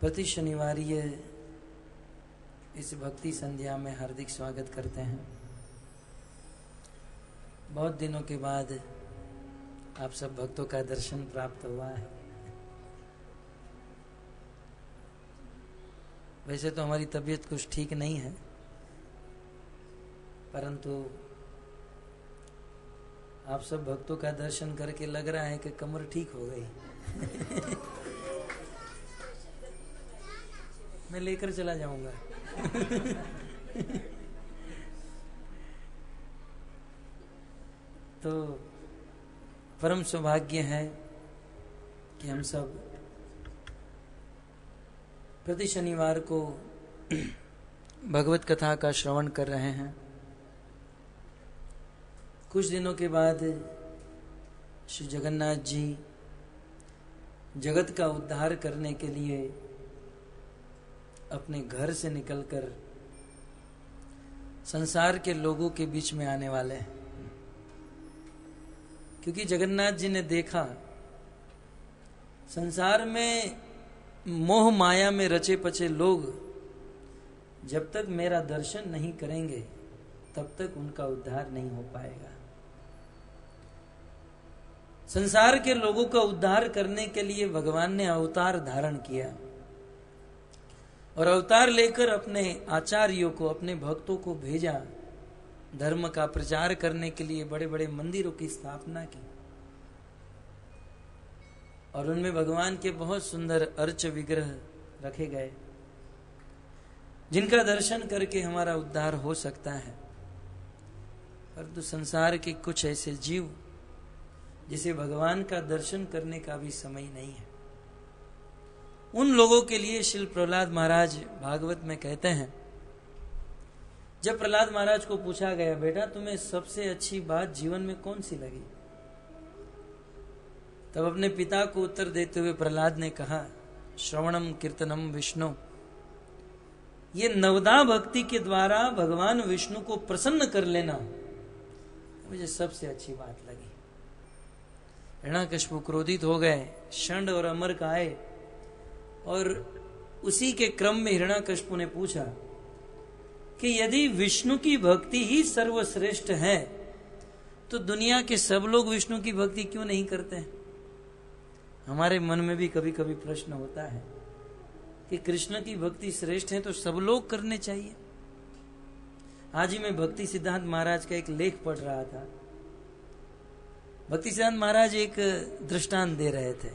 प्रति शनिवार ये इस भक्ति संध्या में हार्दिक स्वागत करते हैं। बहुत दिनों के बाद आप सब भक्तों का दर्शन प्राप्त हुआ है। वैसे तो हमारी तबीयत कुछ ठीक नहीं है, परंतु आप सब भक्तों का दर्शन करके लग रहा है कि कमर ठीक हो गई। मैं लेकर चला जाऊंगा। तो परम सौभाग्य है कि हम सब प्रति शनिवार को भगवत कथा का श्रवण कर रहे हैं। कुछ दिनों के बाद श्री जगन्नाथ जी जगत का उद्धार करने के लिए अपने घर से निकलकर संसार के लोगों के बीच में आने वाले हैं, क्योंकि जगन्नाथ जी ने देखा संसार में मोह माया में रचे पचे लोग जब तक मेरा दर्शन नहीं करेंगे तब तक उनका उद्धार नहीं हो पाएगा। संसार के लोगों का उद्धार करने के लिए भगवान ने अवतार धारण किया और अवतार लेकर अपने आचार्यों को, अपने भक्तों को भेजा धर्म का प्रचार करने के लिए। बड़े बड़े मंदिरों की स्थापना की और उनमें भगवान के बहुत सुंदर अर्च विग्रह रखे गए, जिनका दर्शन करके हमारा उद्धार हो सकता है। परंतु संसार के कुछ ऐसे जीव जिसे भगवान का दर्शन करने का भी समय नहीं है, उन लोगों के लिए श्री प्रहलाद महाराज भागवत में कहते हैं, जब प्रहलाद महाराज को पूछा गया, बेटा तुम्हें सबसे अच्छी बात जीवन में कौन सी लगी, तब अपने पिता को उत्तर देते हुए प्रहलाद ने कहा, श्रवणम कीर्तनम विष्णु। ये नवदा भक्ति के द्वारा भगवान विष्णु को प्रसन्न कर लेना मुझे सबसे अच्छी बात लगी। हिरण्यकशिपु क्रोधित हो गए, षंड और अमर का आए और उसी के क्रम में हिरण्यकशिपु ने पूछा कि यदि विष्णु की भक्ति ही सर्वश्रेष्ठ है तो दुनिया के सब लोग विष्णु की भक्ति क्यों नहीं करते हैं? हमारे मन में भी कभी कभी प्रश्न होता है कि कृष्ण की भक्ति श्रेष्ठ है तो सब लोग करने चाहिए। आज ही मैं भक्ति सिद्धांत महाराज का एक लेख पढ़ रहा था। भक्ति सिद्धांत महाराज एक दृष्टांत दे रहे थे।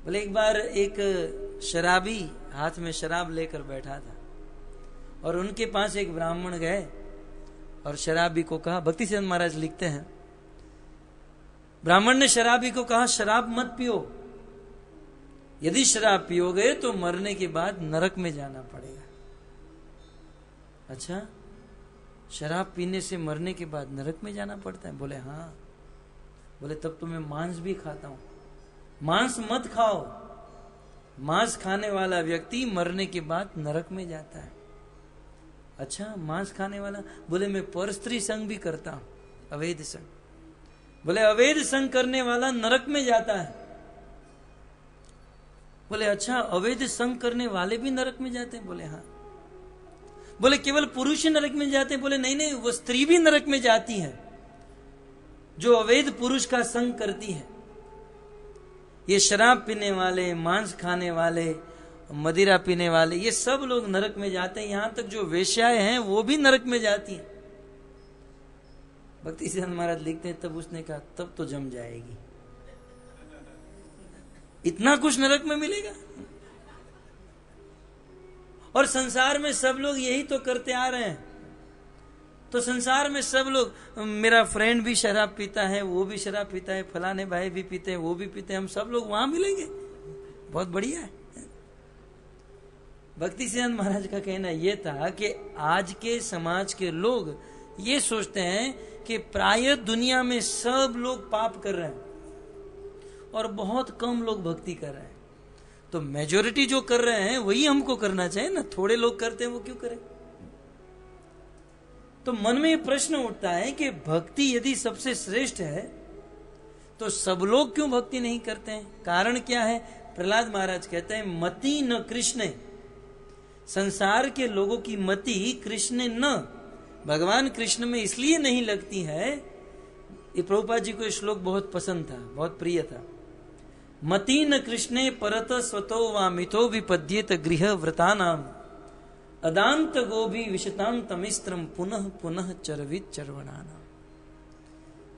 बोले एक बार एक शराबी हाथ में शराब लेकर बैठा था और उनके पास एक ब्राह्मण गए और शराबी को कहा, भक्ति सिद्धांत महाराज लिखते हैं, ब्राह्मण ने शराबी को कहा, शराब मत पियो, यदि शराब पियोगे तो मरने के बाद नरक में जाना पड़ेगा। अच्छा, शराब पीने से मरने के बाद नरक में जाना पड़ता है? बोले हाँ। बोले तब तो मैं मांस भी खाता हूं। मांस मत खाओ, मांस खाने वाला व्यक्ति मरने के बाद नरक में जाता है। अच्छा, मांस खाने वाला? बोले मैं परस्त्री संग भी करता हूं, अवैध संग। बोले अवैध संग करने वाला नरक में जाता है। बोले अच्छा, अवैध संग करने वाले भी नरक में जाते हैं? बोले हाँ। बोले केवल पुरुष ही नरक में जाते हैं? बोले नहीं नहीं, वो स्त्री भी नरक में जाती है जो अवैध पुरुष का संग करती है। ये शराब पीने वाले, मांस खाने वाले, मदिरा पीने वाले, ये सब लोग नरक में जाते हैं। यहां तक जो वेश्याएं हैं वो भी नरक में जाती हैं। भक्ति सिद्धांत महाराज लिखते हैं, तब उसने कहा तब तो जम जाएगी, इतना कुछ नरक में मिलेगा। और संसार में सब लोग यही तो करते आ रहे हैं। तो संसार में सब लोग, मेरा फ्रेंड भी शराब पीता है, वो भी शराब पीता है, फलाने भाई भी पीते हैं, वो भी पीते हैं, हम सब लोग वहां मिलेंगे, बहुत बढ़िया है। भक्ति सिद्धांत महाराज का कहना यह था कि आज के समाज के लोग ये सोचते हैं कि प्राय दुनिया में सब लोग पाप कर रहे हैं और बहुत कम लोग भक्ति कर रहे हैं, तो मेजोरिटी जो कर रहे हैं वही हमको करना चाहिए ना, थोड़े लोग करते हैं वो क्यों करें। तो मन में ये प्रश्न उठता है कि भक्ति यदि सबसे श्रेष्ठ है तो सब लोग क्यों भक्ति नहीं करते हैं? कारण क्या है? प्रहलाद महाराज कहते हैं मति न कृष्ण, संसार के लोगों की मति कृष्ण न, भगवान कृष्ण में इसलिए नहीं लगती है। ये प्रभुपाद जी को ये श्लोक बहुत पसंद था, बहुत प्रिय था। मति न कृष्णे परत स्वतो वा मिथो विपद्येत गृह व्रतानाम अदांत गोभी विशताम तमिस्त्रम पुनः पुनः चरवित चरवणानाम।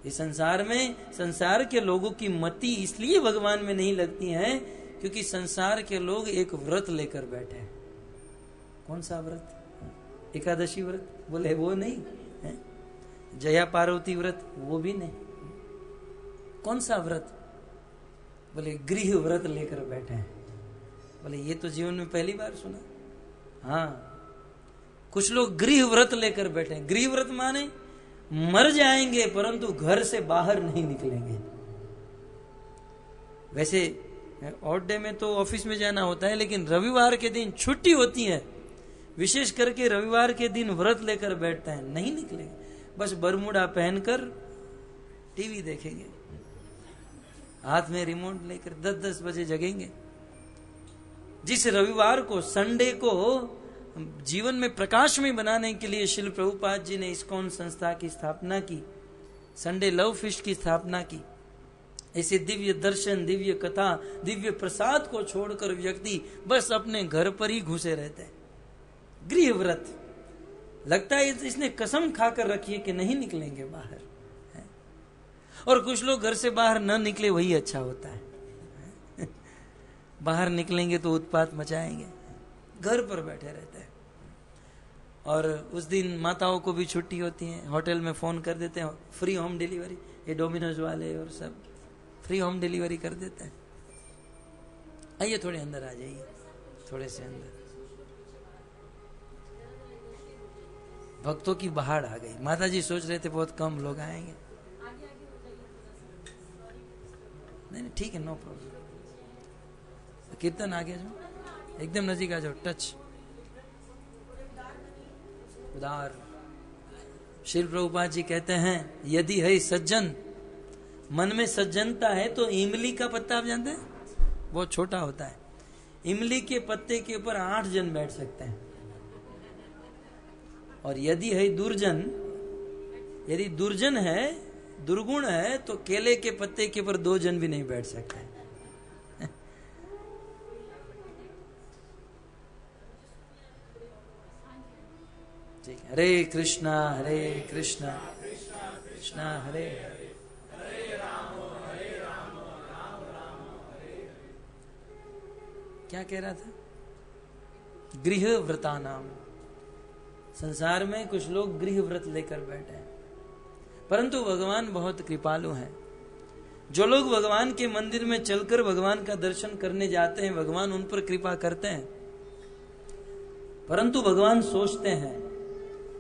इस संसार में संसार के लोगों की मति इसलिए भगवान में नहीं लगती है क्योंकि संसार के लोग एक व्रत लेकर बैठे हैं। कौन सा व्रत? एकादशी व्रत? बोले वो नहीं है। जया पार्वती व्रत? वो भी नहीं। कौन सा व्रत? बोले गृह व्रत लेकर बैठे हैं। बोले ये तो जीवन में पहली बार सुना। हाँ, कुछ लोग गृह व्रत लेकर बैठे हैं। गृह व्रत माने मर जाएंगे परंतु घर से बाहर नहीं निकलेंगे। वैसे ऑड डे में तो ऑफिस में जाना होता है, लेकिन रविवार के दिन छुट्टी होती है, विशेष करके रविवार के दिन व्रत लेकर बैठते हैं, नहीं निकलेंगे। बस बरमूडा पहनकर टीवी देखेंगे, हाथ में रिमोट लेकर 10-10 बजे जगेंगे। जिस रविवार को, संडे को जीवन में प्रकाशमय बनाने के लिए श्रील प्रभुपाद जी ने इस्कॉन संस्था की स्थापना की, संडे लव फीस्ट की स्थापना की। ऐसे दिव्य दर्शन, दिव्य कथा, दिव्य प्रसाद को छोड़कर व्यक्ति बस अपने घर पर ही घुसे रहते हैं। गृह व्रत लगता है इसने कसम खाकर रखी है कि नहीं निकलेंगे बाहर, और कुछ लोग घर से बाहर न निकले वही अच्छा होता है। बाहर निकलेंगे तो उत्पात मचाएंगे, घर पर बैठे रहते हैं। और उस दिन माताओं को भी छुट्टी होती है, होटल में फोन कर देते हैं फ्री होम डिलीवरी, ये डोमिनोज वाले और सब फ्री होम डिलीवरी कर देते हैं। आइए थोड़े अंदर आ जाइए, थोड़े से अंदर। भक्तों की बहाड़ आ गई। माता जी सोच रहे थे बहुत कम लोग आएंगे। नहीं ठीक है, नो प्रॉब्लम। कीर्तन आगे जाओ, एकदम नजीक आ जाओ, टच। उदार श्री प्रभुपाद जी कहते हैं यदि है सज्जन, मन में सज्जनता है तो इमली का पत्ता आप जानते हैं, बहुत छोटा होता है। इमली के पत्ते के ऊपर 8 जन बैठ सकते हैं। और यदि है दुर्जन, यदि दुर्जन है, दुर्गुण है, तो केले के पत्ते के ऊपर 2 जन भी नहीं बैठ सकते। ठीक है। हरे कृष्णा कृष्णा हरे हरे, क्या कह रहा था? गृह व्रतानाम। संसार में कुछ लोग गृह व्रत लेकर बैठे हैं, परंतु भगवान बहुत कृपालु हैं। जो लोग भगवान के मंदिर में चलकर भगवान का दर्शन करने जाते हैं, भगवान उन पर कृपा करते हैं। परंतु भगवान सोचते हैं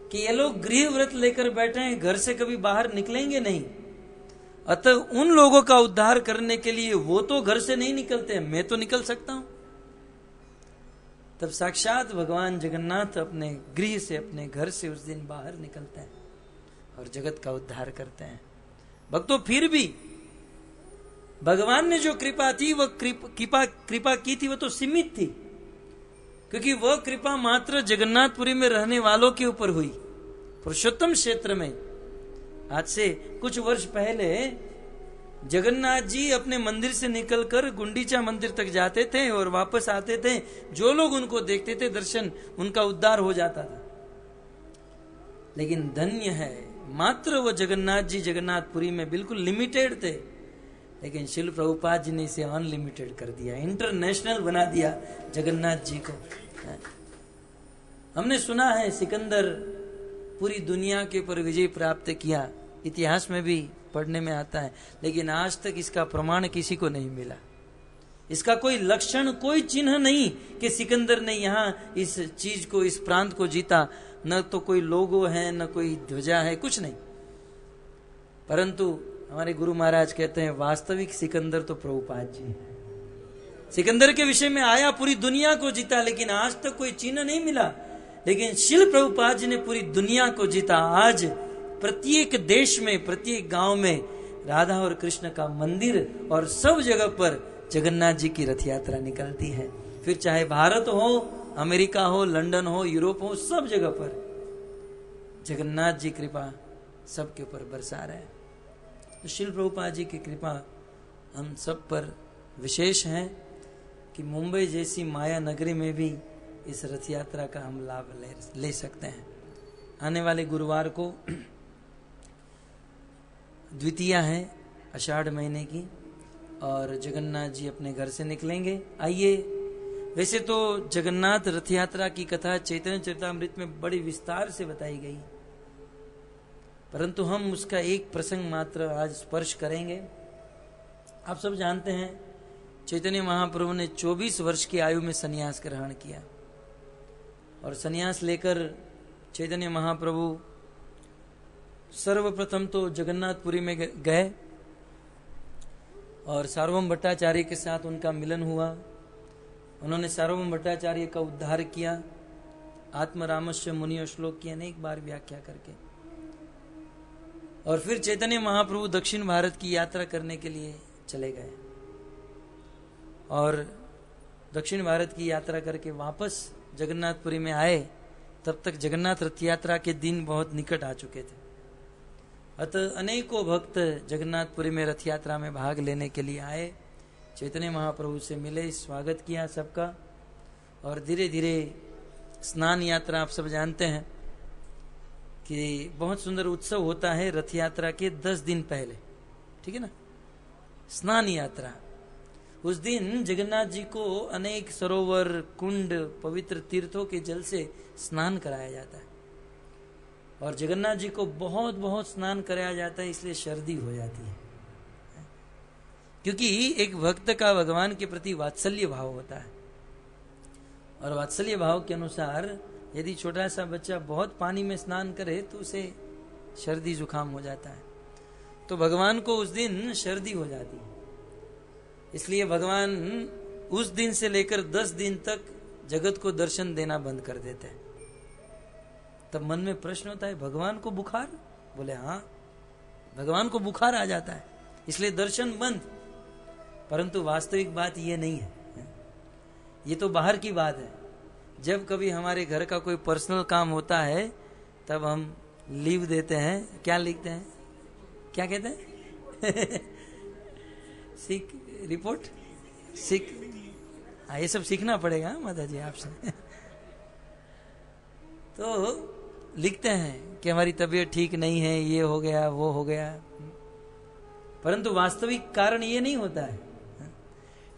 कि ये लोग गृह व्रत लेकर बैठे हैं, घर से कभी बाहर निकलेंगे नहीं, अतः उन लोगों का उद्धार करने के लिए वो तो घर से नहीं निकलते, मैं तो निकल सकता हूं। तब साक्षात भगवान जगन्नाथ अपने गृह से, अपने घर से उस दिन बाहर निकलते हैं और जगत का उद्धार करते हैं। भक्तों, फिर भी भगवान ने जो कृपा थी, वह कृपा की थी, वह तो सीमित थी, क्योंकि वह कृपा मात्र जगन्नाथपुरी में रहने वालों के ऊपर हुई। पुरुषोत्तम क्षेत्र में आज से कुछ वर्ष पहले जगन्नाथ जी अपने मंदिर से निकलकर गुंडीचा मंदिर तक जाते थे और वापस आते थे। जो लोग उनको देखते थे, दर्शन उनका उद्धार हो जाता था। लेकिन धन्य है, मात्र वो जगन्नाथ जी जगन्नाथपुरी में बिल्कुल लिमिटेड थे, लेकिन श्रील प्रभुपाद जी ने इसे अनलिमिटेड कर दिया, इंटरनेशनल बना दिया जगन्नाथ जी को। हमने सुना है सिकंदर पूरी दुनिया के ऊपर विजय प्राप्त किया, इतिहास में भी पढ़ने में आता है, लेकिन आज तक इसका प्रमाण किसी को नहीं मिला। इसका कोई लक्षण, कोई चिन्ह नहीं कि सिकंदर ने यहाँ इस चीज को, इस प्रांत को जीता। न तो कोई लोगो है, न कोई ध्वजा है, कुछ नहीं। परंतु हमारे गुरु महाराज कहते हैं वास्तविक सिकंदर तो प्रभुपाद जी है। सिकंदर के विषय में आया, पूरी दुनिया को जीता, लेकिन आज तक कोई चिन्ह नहीं मिला। लेकिन श्रील प्रभुपाद जी ने पूरी दुनिया को जीता। आज प्रत्येक देश में, प्रत्येक गांव में राधा और कृष्ण का मंदिर, और सब जगह पर जगन्नाथ जी की रथ यात्रा निकलती है। फिर चाहे भारत हो, अमेरिका हो, लंदन हो, यूरोप हो, सब जगह पर जगन्नाथ जी कृपा सबके ऊपर बरसा रहे हैं। तो श्रील प्रभुपाद जी की कृपा हम सब पर विशेष है कि मुंबई जैसी माया नगरी में भी इस रथ यात्रा का हम लाभ ले सकते हैं। आने वाले गुरुवार को द्वितीया है आषाढ़ महीने की और जगन्नाथ जी अपने घर से निकलेंगे। आइए, वैसे तो जगन्नाथ रथ यात्रा की कथा चैतन्य चरितामृत में बड़ी विस्तार से बताई गई, परंतु हम उसका एक प्रसंग मात्र आज स्पर्श करेंगे। आप सब जानते हैं चैतन्य महाप्रभु ने 24 वर्ष की आयु में संन्यास ग्रहण किया और संन्यास लेकर चैतन्य महाप्रभु सर्वप्रथम तो जगन्नाथपुरी में गए और सार्वभौम भट्टाचार्य के साथ उनका मिलन हुआ। उन्होंने सार्वभौम भट्टाचार्य का उद्धार किया, आत्मरामस्य मुनि श्लोक की अनेक बार व्याख्या करके। और फिर चैतन्य महाप्रभु दक्षिण भारत की यात्रा करने के लिए चले गए और दक्षिण भारत की यात्रा करके वापस जगन्नाथपुरी में आए। तब तक जगन्नाथ रथ यात्रा के दिन बहुत निकट आ चुके थे। अतः अनेकों भक्त जगन्नाथपुरी में रथ यात्रा में भाग लेने के लिए आए, चैतन्य महाप्रभु से मिले, स्वागत किया सबका। और धीरे धीरे स्नान यात्रा, आप सब जानते हैं कि बहुत सुंदर उत्सव होता है रथ यात्रा के 10 दिन पहले, ठीक है ना, स्नान यात्रा। उस दिन जगन्नाथ जी को अनेक सरोवर, कुंड, पवित्र तीर्थों के जल से स्नान कराया जाता है और जगन्नाथ जी को बहुत बहुत स्नान कराया जाता है, इसलिए सर्दी हो जाती है। क्योंकि एक भक्त का भगवान के प्रति वात्सल्य भाव होता है और वात्सल्य भाव के अनुसार यदि छोटा सा बच्चा बहुत पानी में स्नान करे तो उसे सर्दी जुकाम हो जाता है। तो भगवान को उस दिन सर्दी हो जाती है, इसलिए भगवान उस दिन से लेकर 10 दिन तक जगत को दर्शन देना बंद कर देते हैं। तब मन में प्रश्न होता है, भगवान को बुखार? बोले हाँ, भगवान को बुखार आ जाता है इसलिए दर्शन बंद। परंतु वास्तविक बात ये नहीं है, ये तो बाहर की बात है। जब कभी हमारे घर का कोई पर्सनल काम होता है तब हम लीव देते हैं। क्या लिखते हैं, क्या कहते हैं? सिक रिपोर्ट, सिक। हाँ, ये सब सीखना पड़ेगा माता जी आपसे। तो लिखते हैं कि हमारी तबीयत ठीक नहीं है, ये हो गया, वो हो गया, परंतु वास्तविक कारण ये नहीं होता है।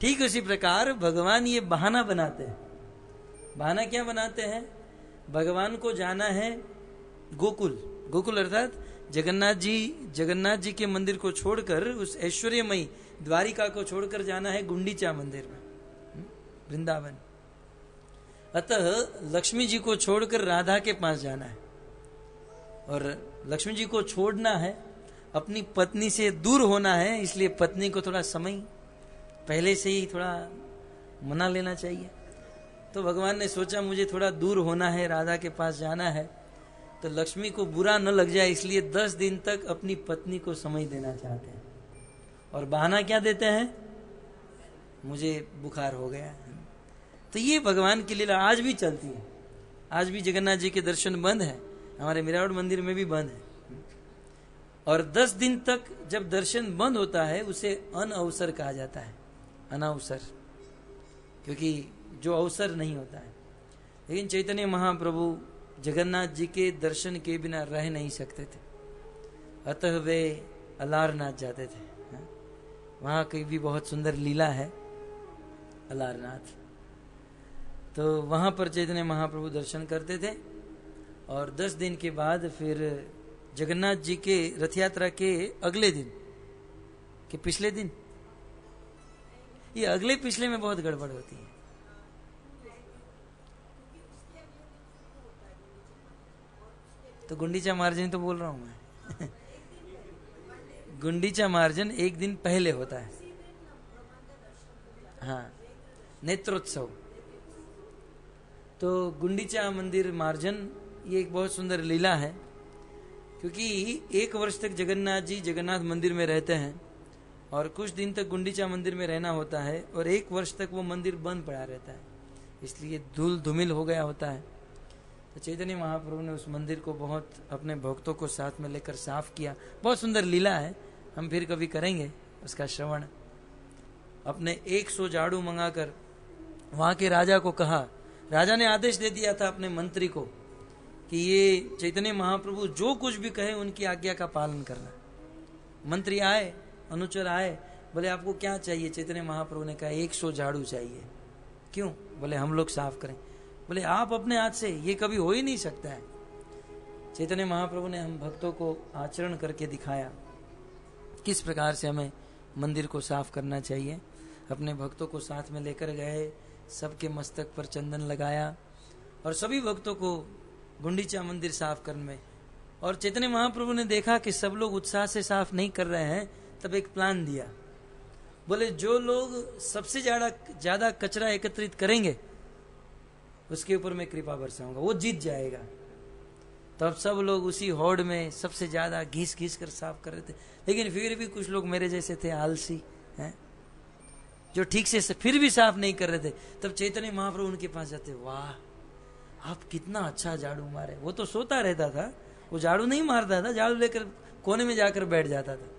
ठीक उसी प्रकार भगवान ये बहाना बनाते हैं। बहाना क्या बनाते हैं? भगवान को जाना है गोकुल। गोकुल अर्थात जगन्नाथ जी के मंदिर को छोड़कर, उस ऐश्वर्यमयी द्वारिका को छोड़कर जाना है गुंडीचा मंदिर में, वृंदावन। अतः लक्ष्मी जी को छोड़कर राधा के पास जाना है और लक्ष्मी जी को छोड़ना है, अपनी पत्नी से दूर होना है, इसलिए पत्नी को थोड़ा समय पहले से ही थोड़ा मना लेना चाहिए। तो भगवान ने सोचा मुझे थोड़ा दूर होना है, राधा के पास जाना है, तो लक्ष्मी को बुरा न लग जाए इसलिए 10 दिन तक अपनी पत्नी को समय देना चाहते हैं। और बहाना क्या देते हैं? मुझे बुखार हो गया। तो ये भगवान की लीला आज भी चलती है। आज भी जगन्नाथ जी के दर्शन बंद है, हमारे मीरावट मंदिर में भी बंद है। और 10 दिन तक जब दर्शन बंद होता है उसे अनअवसर कहा जाता है, अनावसर, क्योंकि जो अवसर नहीं होता है। लेकिन चैतन्य महाप्रभु जगन्नाथ जी के दर्शन के बिना रह नहीं सकते थे, अतः वे अलारनाथ जाते थे। वहां की भी बहुत सुंदर लीला है अलारनाथ। तो वहां पर चैतन्य महाप्रभु दर्शन करते थे और 10 दिन के बाद फिर जगन्नाथ जी के रथ यात्रा के अगले दिन के पिछले दिन, ये अगले पिछले में बहुत गड़बड़ होती है। तो गुंडीचा मार्जन तो बोल रहा हूं मैं। गुंडीचा मार्जन एक दिन पहले होता है, हाँ, नेत्रोत्सव। तो गुंडीचा मंदिर मार्जन ये एक बहुत सुंदर लीला है, क्योंकि 1 वर्ष तक जगन्नाथ जी जगन्नाथ मंदिर में रहते हैं और कुछ दिन तक गुंडीचा मंदिर में रहना होता है और 1 वर्ष तक वो मंदिर बंद पड़ा रहता है, इसलिए धूल धूमिल हो गया होता है। तो चैतन्य महाप्रभु ने उस मंदिर को बहुत अपने भक्तों को साथ में लेकर साफ किया। बहुत सुंदर लीला है, हम फिर कभी करेंगे उसका श्रवण। अपने 100 झाड़ू मंगाकर वहां के राजा को कहा, राजा ने आदेश दे दिया था अपने मंत्री को कि ये चैतन्य महाप्रभु जो कुछ भी कहे उनकी आज्ञा का पालन करना। मंत्री आए, अनुचर आए, बोले आपको क्या चाहिए? चैतन्य महाप्रभु ने कहा 100 झाड़ू चाहिए। क्यों? बोले हम लोग साफ करें। बोले आप अपने हाथ से, ये कभी हो ही नहीं सकता है। चैतन्य महाप्रभु ने हम भक्तों को आचरण करके दिखाया किस प्रकार से हमें मंदिर को साफ करना चाहिए। अपने भक्तों को साथ में लेकर गए, सबके मस्तक पर चंदन लगाया और सभी भक्तों को गुंडीचा मंदिर साफ करने में। और चैतन्य महाप्रभु ने देखा कि सब लोग उत्साह से साफ नहीं कर रहे हैं, तब एक प्लान दिया। बोले जो लोग सबसे ज्यादा कचरा एकत्रित करेंगे उसके ऊपर मैं कृपा बरसाऊंगा, वो जीत जाएगा। तब सब लोग उसी होड़ में सबसे ज्यादा घिस घिस कर साफ कर रहे थे। लेकिन फिर भी कुछ लोग मेरे जैसे थे, आलसी हैं, जो ठीक से फिर भी साफ नहीं कर रहे थे। तब चैतन्य महाप्रभु उनके पास जाते, वाह आप कितना अच्छा झाड़ू मारे। वो तो सोता रहता था, वो झाड़ू नहीं मारता था, झाड़ू लेकर कोने में जाकर बैठ जाता था।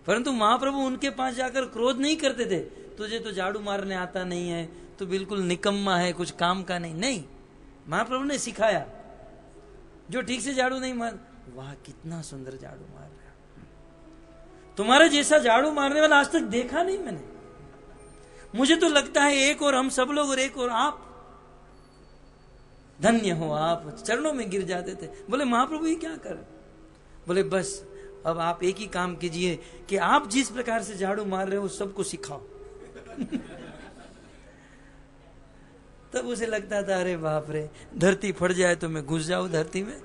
परंतु महाप्रभु उनके पास जाकर क्रोध नहीं करते थे, तुझे तो झाड़ू मारने आता नहीं है, तो बिल्कुल निकम्मा है, कुछ काम का नहीं। नहीं, महाप्रभु ने सिखाया, जो ठीक से झाड़ू नहीं मार, वाह कितना सुंदर झाड़ू मार रहा, तुम्हारा जैसा झाड़ू मारने वाला आज तक देखा नहीं मैंने। मुझे तो लगता है एक और हम सब लोग और एक और आप, धन्य हो आप, चरणों में गिर जाते थे। बोले महाप्रभु ये क्या कर? बोले बस अब आप एक ही काम कीजिए कि आप जिस प्रकार से झाड़ू मार रहे हो सबको सिखाओ। तब उसे लगता था अरे बाप रे, धरती फट जाए तो मैं घुस जाऊं धरती में।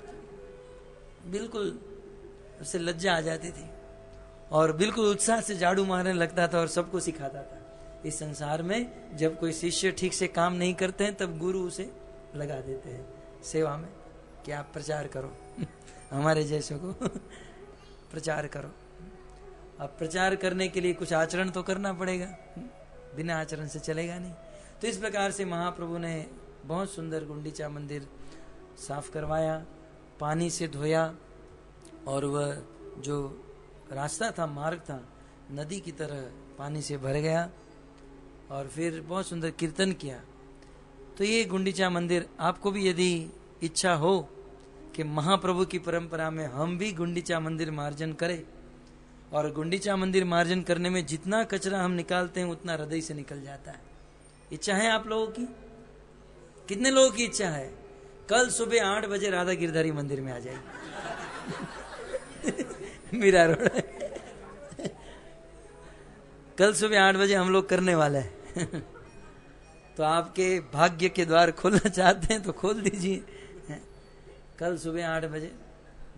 बिल्कुल उसे लज्जा आ जाती थी और बिल्कुल उत्साह से झाड़ू मारने लगता था और सबको सिखाता था। इस संसार में जब कोई शिष्य ठीक से काम नहीं करते हैं तब गुरु उसे लगा देते हैं सेवा में कि आप प्रचार करो, हमारे जैसों को प्रचार करो। अब प्रचार करने के लिए कुछ आचरण तो करना पड़ेगा, बिना आचरण से चलेगा नहीं। तो इस प्रकार से महाप्रभु ने बहुत सुंदर गुंडीचा मंदिर साफ करवाया, पानी से धोया और वह जो रास्ता था, मार्ग था, नदी की तरह पानी से भर गया और फिर बहुत सुंदर कीर्तन किया। तो ये गुंडीचा मंदिर, आपको भी यदि इच्छा हो कि महाप्रभु की परंपरा में हम भी गुंडीचा मंदिर मार्जन करें, और गुंडीचा मंदिर मार्जन करने में जितना कचरा हम निकालते हैं उतना हृदय से निकल जाता है। इच्छा है आप लोगों की? कितने लोगों की इच्छा है? कल सुबह 8 बजे राधा गिरधारी मंदिर में आ जाइए। मीरा रोड। कल सुबह 8 बजे हम लोग करने वाले हैं। तो आपके भाग्य के द्वार खोलना चाहते हैं तो खोल दीजिए। कल सुबह 8 बजे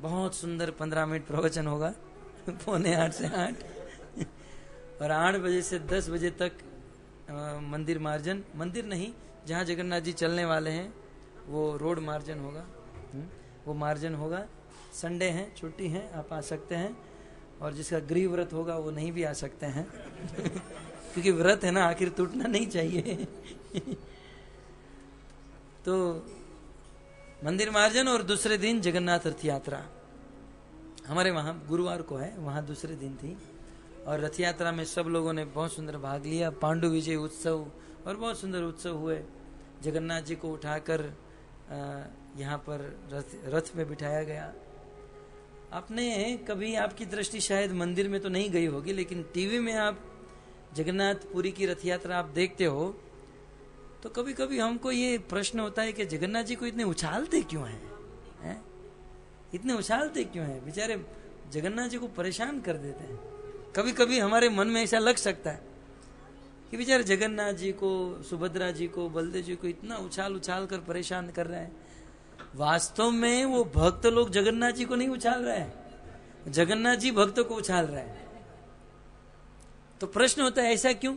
बहुत सुंदर 15 मिनट प्रवचन होगा, 7:45 से 8, और 8 बजे से 10 बजे तक मंदिर मार्जन, मंदिर नहीं, जहाँ जगन्नाथ जी चलने वाले हैं वो रोड मार्जन होगा, वो मार्जन होगा। संडे है, छुट्टी है, आप आ सकते हैं, और जिसका गृह व्रत होगा वो नहीं भी आ सकते हैं क्योंकि व्रत है ना, आखिर टूटना नहीं चाहिए। तो मंदिर मार्जन, और दूसरे दिन जगन्नाथ रथ यात्रा हमारे वहां गुरुवार को है, वहां दूसरे दिन थी, और रथ यात्रा में सब लोगों ने बहुत सुंदर भाग लिया। पांडु विजय उत्सव और बहुत सुंदर उत्सव हुए। जगन्नाथ जी को उठाकर यहाँ पर रथ में बिठाया गया। आपने कभी, आपकी दृष्टि शायद मंदिर में तो नहीं गई होगी, लेकिन टीवी में आप जगन्नाथपुरी की रथ यात्रा आप देखते हो तो कभी कभी हमको ये प्रश्न होता है कि जगन्नाथ जी को इतने उछालते क्यों हैं? इतने उछालते क्यों हैं? बेचारे जगन्नाथ जी को परेशान कर देते हैं। कभी कभी हमारे मन में ऐसा लग सकता है कि बेचारे जगन्नाथ जी को, सुभद्रा जी को, बलदेव जी को इतना उछाल उछाल कर परेशान कर रहे हैं। वास्तव में वो भक्त लोग जगन्नाथ जी को नहीं उछाल रहे हैं, जगन्नाथ जी भक्तों को उछाल रहे हैं। तो प्रश्न होता है ऐसा क्यों?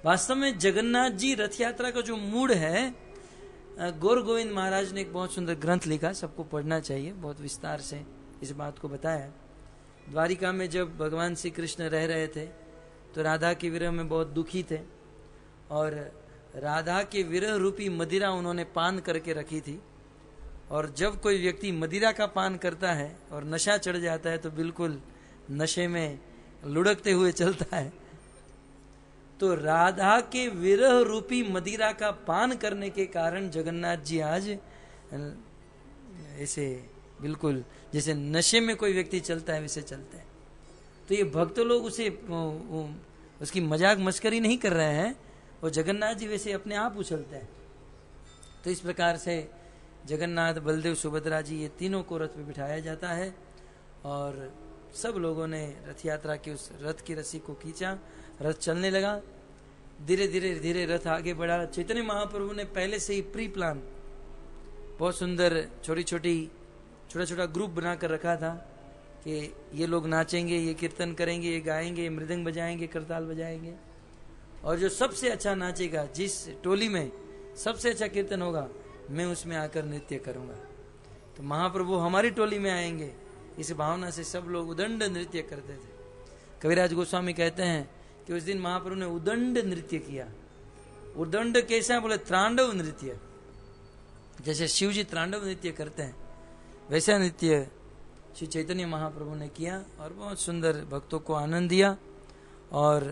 वास्तव में जगन्नाथ जी रथ यात्रा का जो मूड है, गौर गोविंद महाराज ने एक बहुत सुंदर ग्रंथ लिखा, सबको पढ़ना चाहिए, बहुत विस्तार से इस बात को बताया द्वारिका में जब भगवान श्री कृष्ण रह रहे थे तो राधा के विरह में बहुत दुखी थे, और राधा के विरह रूपी मदिरा उन्होंने पान करके रखी थी। और जब कोई व्यक्ति मदिरा का पान करता है और नशा चढ़ जाता है तो बिल्कुल नशे में लुढ़कते हुए चलता है। तो राधा के विरह रूपी मदिरा का पान करने के कारण जगन्नाथ जी आज ऐसे बिल्कुल जैसे नशे में कोई व्यक्ति चलता है वैसे चलते हैं। तो ये भक्त लोग उसे उसकी मजाक मस्करी नहीं कर रहे हैं, वो जगन्नाथ जी वैसे अपने आप उछलते हैं। तो इस प्रकार से जगन्नाथ, बलदेव, सुभद्रा जी, ये तीनों को रथ पे बिठाया जाता है और सब लोगों ने रथ यात्रा की उस रथ की रस्सी को खींचा, रथ चलने लगा। धीरे धीरे धीरे रथ आगे बढ़ा। चैतन्य महाप्रभु ने पहले से ही प्री प्लान बहुत सुंदर छोटा छोटा ग्रुप बनाकर रखा था कि ये लोग नाचेंगे, ये कीर्तन करेंगे, ये गाएंगे, ये मृदंग बजाएंगे, करताल बजाएंगे, और जो सबसे अच्छा नाचेगा, जिस टोली में सबसे अच्छा कीर्तन होगा, मैं उसमें आकर नृत्य करूंगा। तो महाप्रभु हमारी टोली में आएंगे, इस भावना से सब लोग उदंड नृत्य करते थे। कविराज गोस्वामी कहते हैं कि उस दिन महाप्रभु ने उदंड नृत्य किया। उदंड कैसा? बोले त्रांडव नृत्य। जैसे शिव जी त्रांडव नृत्य करते हैं वैसा नृत्य श्री चैतन्य महाप्रभु ने किया और बहुत सुंदर भक्तों को आनंद दिया। और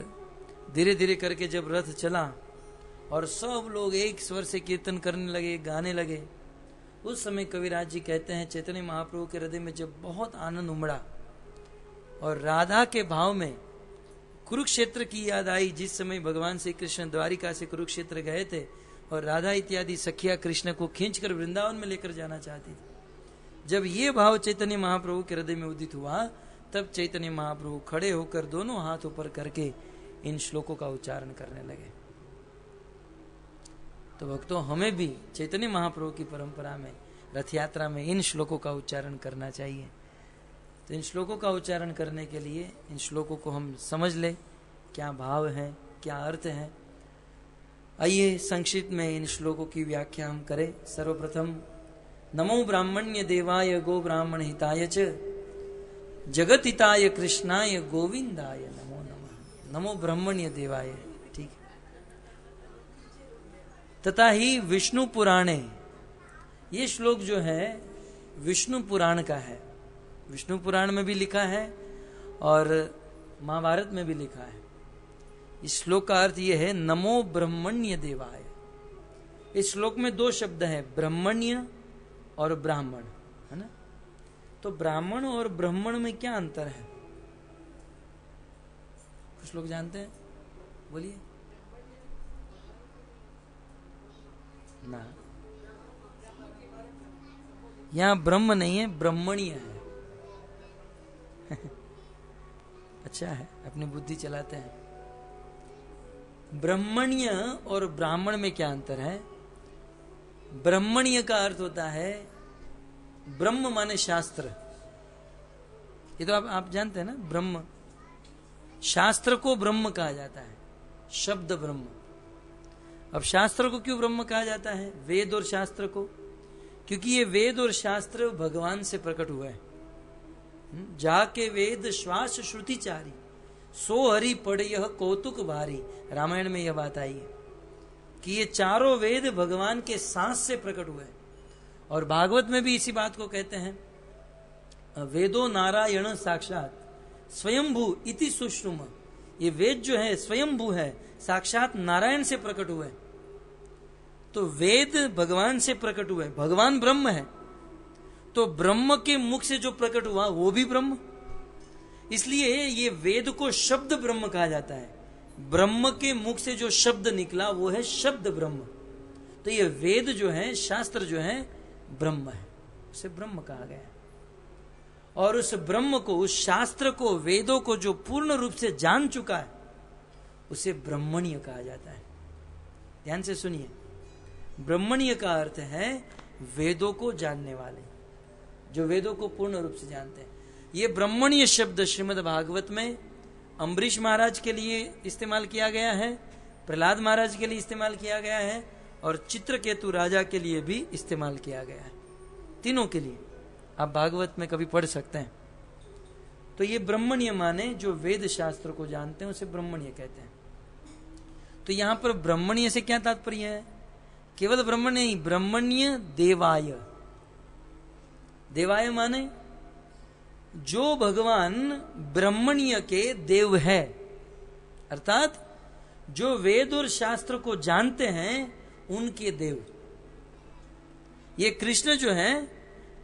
धीरे धीरे करके जब रथ चला और सब लोग एक स्वर से कीर्तन करने लगे, गाने लगे, उस समय कविराज जी कहते हैं चैतन्य महाप्रभु के हृदय में जब बहुत आनंद उमड़ा और राधा के भाव में कुरुक्षेत्र की याद आई, जिस समय भगवान श्री कृष्ण द्वारिका से कुरुक्षेत्र गए थे और राधा इत्यादि सखिया कृष्ण को खींचकर वृंदावन में लेकर जाना चाहती थी। जब ये भाव चैतन्य महाप्रभु के हृदय में उदित हुआ, तब चैतन्य महाप्रभु खड़े होकर दोनों हाथ ऊपर करके इन श्लोकों का उच्चारण करने लगे। तो भक्तों, हमें भी चैतन्य महाप्रभु की परंपरा में रथ यात्रा में इन श्लोकों का उच्चारण करना चाहिए। तो इन श्लोकों का उच्चारण करने के लिए इन श्लोकों को हम समझ ले, क्या भाव है, क्या अर्थ है। आइए संक्षिप्त में इन श्लोकों की व्याख्या हम करें। सर्वप्रथम, नमो ब्राह्मण्य देवाय गो ब्राह्मण हिताय च जगतिताय कृष्णाय गोविंदाय नमो नमः। नमो ब्राह्मण्य देवाय, ठीक है। तथा ही विष्णु पुराणे, ये श्लोक जो है विष्णु पुराण का है। विष्णु पुराण में भी लिखा है और महाभारत में भी लिखा है। इस श्लोक का अर्थ यह है नमो ब्रह्मण्य देवाय। इस श्लोक में दो शब्द हैं, ब्रह्मण्य और ब्राह्मण, है ना। तो ब्राह्मण और ब्राह्मण में क्या अंतर है? कुछ लोग जानते हैं? बोलिए ना। यहां ब्रह्म नहीं है, ब्रह्मण्य है। अच्छा है, अपनी बुद्धि चलाते हैं। ब्रह्मण्य और ब्राह्मण में क्या अंतर है? ब्रह्मण्य का अर्थ होता है ब्रह्म माने शास्त्र। ये तो आप जानते हैं ना, ब्रह्म, शास्त्र को ब्रह्म कहा जाता है, शब्द ब्रह्म। अब शास्त्र को क्यों ब्रह्म कहा जाता है? वेद और शास्त्र को, क्योंकि ये वेद और शास्त्र भगवान से प्रकट हुआ है। जाके वेद श्वास श्रुतिचारी, सो हरि पढ़ यह कौतुक भारी। रामायण में यह बात आई है कि ये चारों वेद भगवान के सांस से प्रकट हुए। और भागवत में भी इसी बात को कहते हैं, वेदो नारायण साक्षात स्वयंभू इति सुश्रुम। ये वेद जो है स्वयंभू है, साक्षात नारायण से प्रकट हुए। तो वेद भगवान से प्रकट हुए, भगवान ब्रह्म है, तो ब्रह्म के मुख से जो प्रकट हुआ वो भी ब्रह्म। इसलिए ये वेद को शब्द ब्रह्म कहा जाता है। ब्रह्म के मुख से जो शब्द निकला वो है शब्द ब्रह्म। तो ये वेद जो है, शास्त्र जो है, ब्रह्म है, उसे ब्रह्म कहा गया। और उस ब्रह्म को, उस शास्त्र को, वेदों को जो पूर्ण रूप से जान चुका है, उसे ब्रह्मण्य कहा जाता है। ध्यान से सुनिए, ब्रह्मण्य का अर्थ है वेदों को जानने वाले, जो वेदों को पूर्ण रूप से जानते हैं। ये ब्रह्मण्य शब्द श्रीमद् भागवत में अम्बरीश महाराज के लिए इस्तेमाल किया गया है, प्रहलाद महाराज के लिए इस्तेमाल किया गया है और चित्रकेतु राजा के लिए भी इस्तेमाल किया गया है। तीनों के लिए आप भागवत में कभी पढ़ सकते हैं। तो ये ब्रह्मण्य माने जो वेद शास्त्र को जानते हैं उसे ब्रह्मण्य कहते हैं। तो यहां पर ब्रह्मण्य से क्या तात्पर्य है? केवल ब्रह्मण्य नहीं, ब्रह्मण्य देवाय। देवाय माने जो भगवान ब्रह्मण्य के देव है, अर्थात जो वेद और शास्त्र को जानते हैं उनके देव। ये कृष्ण जो है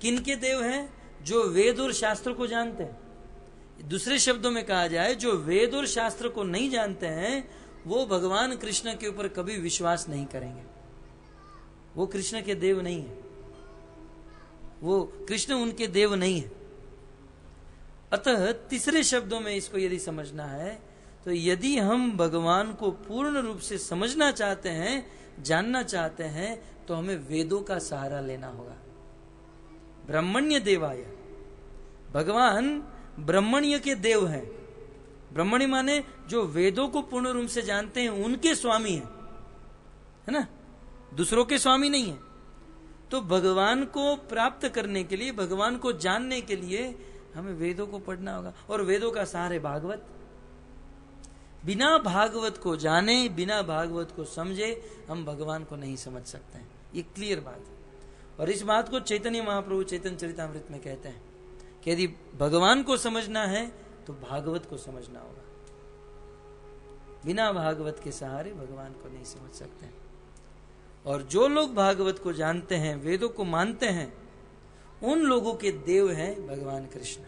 किनके देव हैं? जो वेद और शास्त्र को जानते हैं। दूसरे शब्दों में कहा जाए, जो वेद और शास्त्र को नहीं जानते हैं वो भगवान कृष्ण के ऊपर कभी विश्वास नहीं करेंगे। वो कृष्ण के देव नहीं है, वो कृष्ण उनके देव नहीं है। अतः तीसरे शब्दों में इसको यदि समझना है तो यदि हम भगवान को पूर्ण रूप से समझना चाहते हैं, जानना चाहते हैं, तो हमें वेदों का सहारा लेना होगा। ब्रह्मण्य देवाय, भगवान ब्रह्मण्य के देव हैं। ब्रह्मण्य माने जो वेदों को पूर्ण रूप से जानते हैं उनके स्वामी हैं, है ना, दूसरों के स्वामी नहीं है। तो भगवान को प्राप्त करने के लिए, भगवान को जानने के लिए हमें वेदों को पढ़ना होगा। और वेदों का सार है भागवत। बिना भागवत को जाने, बिना भागवत को समझे हम भगवान को नहीं समझ सकते हैं। ये क्लियर बात है। और इस बात को चैतन्य महाप्रभु चैतन्य चरितामृत में कहते हैं कि यदि भगवान को समझना है तो भागवत को समझना होगा। बिना भागवत के सहारे भगवान को नहीं समझ सकते हैं। और जो लोग भागवत को जानते हैं, वेदों को मानते हैं, उन लोगों के देव हैं भगवान कृष्ण।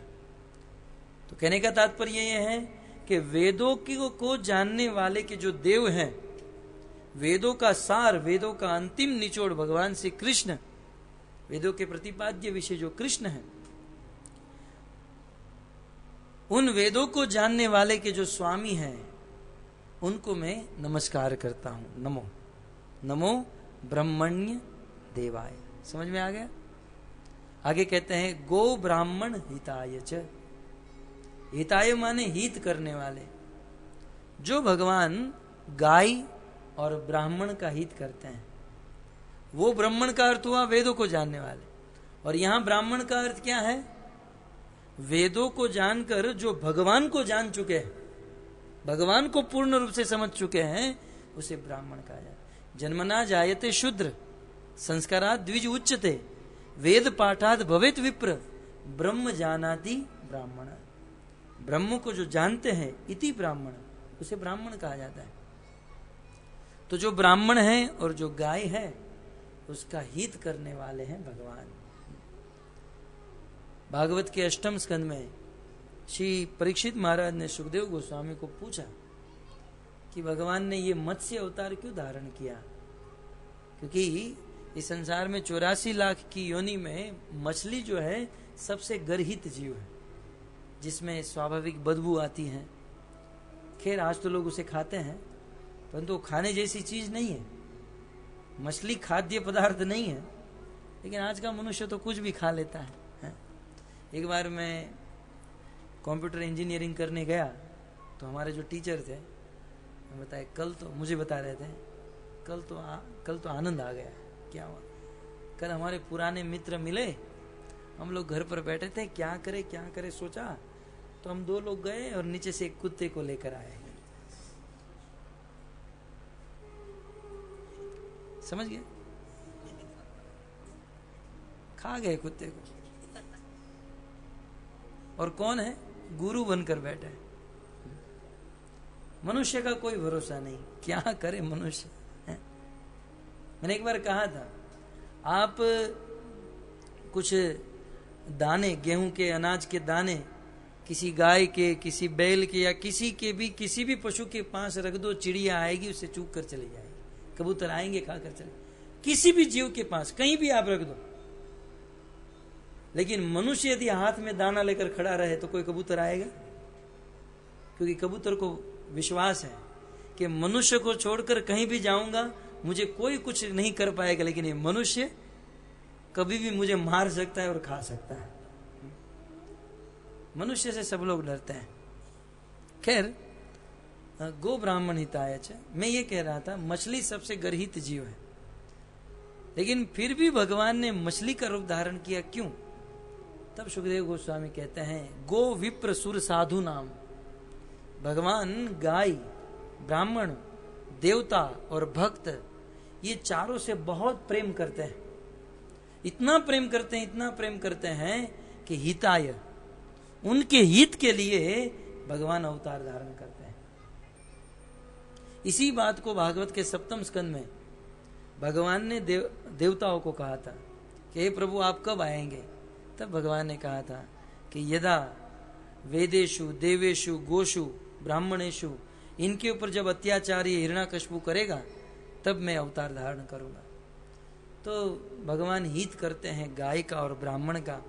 तो कहने का तात्पर्य यह है कि वेदों को जानने वाले के जो देव हैं, वेदों का सार, वेदों का अंतिम निचोड़ भगवान श्री कृष्ण, वेदों के प्रतिपाद्य विषय जो कृष्ण है, उन वेदों को जानने वाले के जो स्वामी हैं उनको मैं नमस्कार करता हूं। नमो नमो ब्रह्मण्य देवाय। समझ में आ गया? आगे कहते हैं गो ब्राह्मण हिताय च। हिताय माने हित करने वाले। जो भगवान गाय और ब्राह्मण का हित करते हैं, वो ब्राह्मण का अर्थ हुआ वेदों को जानने वाले। और यहां ब्राह्मण का अर्थ क्या है? वेदों को जानकर जो भगवान को जान चुके हैं, भगवान को पूर्ण रूप से समझ चुके हैं, उसे ब्राह्मण कहा जाता है। जन्मना जायते शूद्र, संस्कारात् द्विज उच्यते, वेद पाठात् भवेत विप्र, ब्रह्म जानाति ब्राह्मण। ब्रह्म को जो जानते हैं, इति ब्राह्मण, उसे ब्राह्मण कहा जाता है। तो जो ब्राह्मण है और जो गाय है, उसका हित करने वाले हैं भगवान। भागवत के 8वें स्कंद में श्री परीक्षित महाराज ने सुखदेव गोस्वामी को पूछा कि भगवान ने ये मत्स्य अवतार क्यों धारण किया? क्योंकि इस संसार में 84 लाख की योनि में मछली जो है सबसे गर्हित जीव है, जिसमें स्वाभाविक बदबू आती है। खैर आज तो लोग उसे खाते हैं, परंतु खाने जैसी चीज नहीं है। मछली खाद्य पदार्थ नहीं है, लेकिन आज का मनुष्य तो कुछ भी खा लेता है। एक बार मैं कंप्यूटर इंजीनियरिंग करने गया तो हमारे जो टीचर थे बताए, कल तो मुझे बता रहे थे, कल तो आनंद आ गया। क्या हुआ? कल हमारे पुराने मित्र मिले, हम लोग घर पर बैठे थे, क्या करे सोचा, तो हम 2 लोग गए और नीचे से एक कुत्ते को लेकर आए। समझ गए? खा गए कुत्ते को। और कौन है? गुरु बनकर बैठे। मनुष्य का कोई भरोसा नहीं, क्या करे मनुष्य है? मैंने एक बार कहा था, आप कुछ दाने, गेहूं के, अनाज के दाने किसी गाय के, किसी बैल के, या किसी भी पशु के पास रख दो, चिड़िया आएगी, उसे चूक कर चली जाएगी। कबूतर आएंगे, खाकर चले। किसी भी जीव के पास कहीं भी आप रख दो, लेकिन मनुष्य यदि हाथ में दाना लेकर खड़ा रहे तो कोई कबूतर आएगा? क्योंकि कबूतर को विश्वास है कि मनुष्य को छोड़कर कहीं भी जाऊंगा, मुझे कोई कुछ नहीं कर पाएगा, लेकिन ये मनुष्य कभी भी मुझे मार सकता है और खा सकता है। मनुष्य से सब लोग डरते हैं। खैर, गो ब्राह्मण हिताय च। मैं ये कह रहा था, मछली सबसे गर्हित जीव है, लेकिन फिर भी भगवान ने मछली का रूप धारण किया। क्यों? तब सुखदेव गोस्वामी कहते हैं, गो विप्र सुर साधु नाम, भगवान गाय, ब्राह्मण, देवता और भक्त, ये चारों से बहुत प्रेम करते हैं। इतना प्रेम करते हैं, इतना प्रेम करते हैं कि हिताय, उनके हित के लिए भगवान अवतार धारण करते हैं। इसी बात को भागवत के 7वें स्कंद में भगवान ने देवताओं को कहा था कि हे प्रभु आप कब आएंगे। तब भगवान ने कहा था कि यदा वेदेशु देवेशु गोशु ब्राह्मणेशु, इनके ऊपर जब अत्याचारी हिरण्याकश्यप करेगा तब मैं अवतार धारण करूंगा। तो भगवान हित करते हैं गाय का और ब्राह्मण का।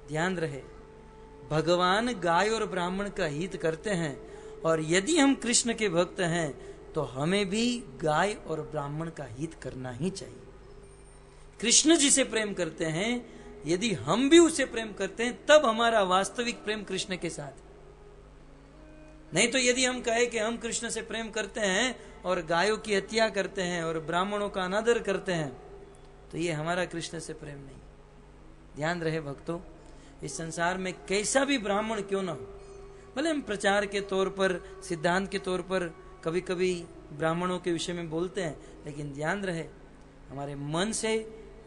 ध्यान रहे, भगवान गाय और ब्राह्मण का हित करते हैं, और यदि हम कृष्ण के भक्त हैं तो हमें भी गाय और ब्राह्मण का हित करना ही चाहिए। कृष्ण जिसे प्रेम करते हैं, यदि हम भी उसे प्रेम करते हैं, तब हमारा वास्तविक प्रेम कृष्ण के साथ। नहीं तो यदि हम कहे कि हम कृष्ण से प्रेम करते हैं और गायों की हत्या करते हैं और ब्राह्मणों का अनादर करते हैं, तो ये हमारा कृष्ण से प्रेम नहीं। ध्यान रहे भक्तों, इस संसार में कैसा भी ब्राह्मण क्यों ना हो, भले हम प्रचार के तौर पर, सिद्धांत के तौर पर कभी कभी ब्राह्मणों के विषय में बोलते हैं, लेकिन ध्यान रहे हमारे मन से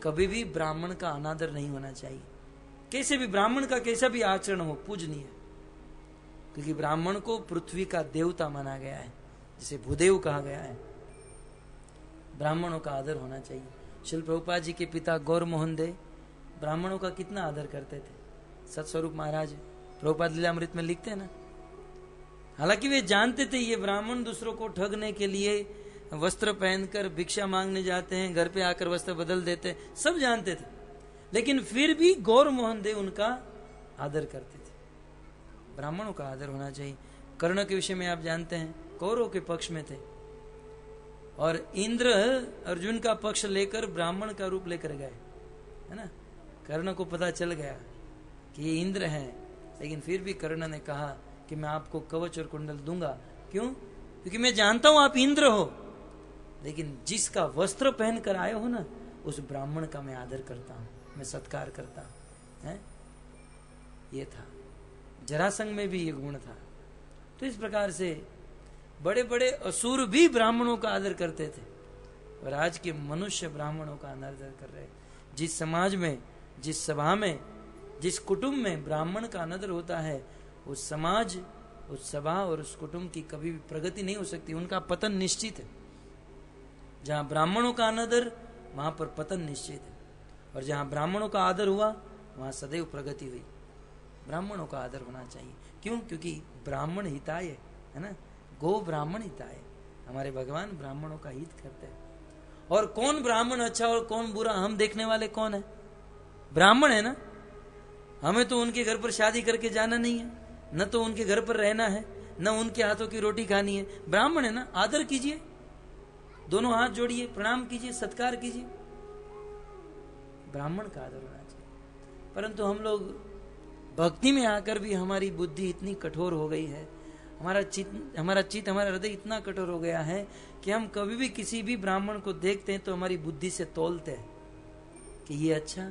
कभी भी ब्राह्मण का अनादर नहीं होना चाहिए। कैसे भी ब्राह्मण का कैसा भी आचरण हो, पूजनीय, क्योंकि ब्राह्मण को पृथ्वी का देवता माना गया है, जिसे भूदेव कहा गया है। ब्राह्मणों का आदर होना चाहिए। श्रील प्रभुपाद जी के पिता गौर मोहन दे ब्राह्मणों का कितना आदर करते थे। सतस्वरूप महाराज प्रभुपाद लीलामृत में लिखते हैं ना, हालांकि वे जानते थे ये ब्राह्मण दूसरों को ठगने के लिए वस्त्र पहनकर भिक्षा मांगने जाते हैं, घर पे आकर वस्त्र बदल देते, सब जानते थे, लेकिन फिर भी गौर मोहन दे उनका आदर करते थे। ब्राह्मणों का आदर होना चाहिए। कर्ण के विषय में आप जानते हैं, कौरवों के पक्ष में थे, और इंद्र अर्जुन का पक्ष लेकर ब्राह्मण का रूप लेकर गए, है ना। कर्ण को पता चल गया कि ये इंद्र हैं, लेकिन फिर भी कर्ण ने कहा कि मैं आपको कवच और कुंडल दूंगा। क्यों? क्योंकि मैं जानता हूं आप इंद्र हो, लेकिन जिसका वस्त्र पहन कर आए हो ना, उस ब्राह्मण का मैं आदर करता हूं, मैं सत्कार करता हूं, है? ये था। जरासंध में भी ये गुण था। तो इस प्रकार से बड़े बड़े असुर भी ब्राह्मणों का आदर करते थे, और आज के मनुष्य ब्राह्मणों का अनादर कर रहे। जिस समाज में, जिस सभा में, जिस कुटुंब में ब्राह्मण का अनादर होता है, उस समाज, उस सभा और उस कुटुंब की कभी भी प्रगति नहीं हो सकती, उनका पतन निश्चित है। जहां ब्राह्मणों का अनादर, वहां पर पतन निश्चित है, और जहां ब्राह्मणों का आदर हुआ, वहां सदैव प्रगति हुई। ब्राह्मणों का आदर होना चाहिए। क्यों? क्योंकि ब्राह्मण हिताय है ना, गो ब्राह्मण हिताय। हमारे भगवान ब्राह्मणों का हित करते हैं। और कौन ब्राह्मण अच्छा और कौन बुरा, हम देखने वाले कौन है? ब्राह्मण है ना। हमें तो उनके घर पर शादी करके जाना नहीं है, न तो उनके घर पर रहना है, न उनके हाथों की रोटी खानी है। ब्राह्मण है ना, आदर कीजिए, दोनों हाथ जोड़िए, प्रणाम कीजिए, सत्कार कीजिए। ब्राह्मण का आदर होना चाहिए। परंतु हम लोग भक्ति में आकर भी हमारी बुद्धि इतनी कठोर हो गई है, हमारा चित्त, हमारा हृदय इतना कठोर हो गया है कि हम कभी भी किसी भी ब्राह्मण को देखते हैं तो हमारी बुद्धि से तौलते हैं कि ये अच्छा,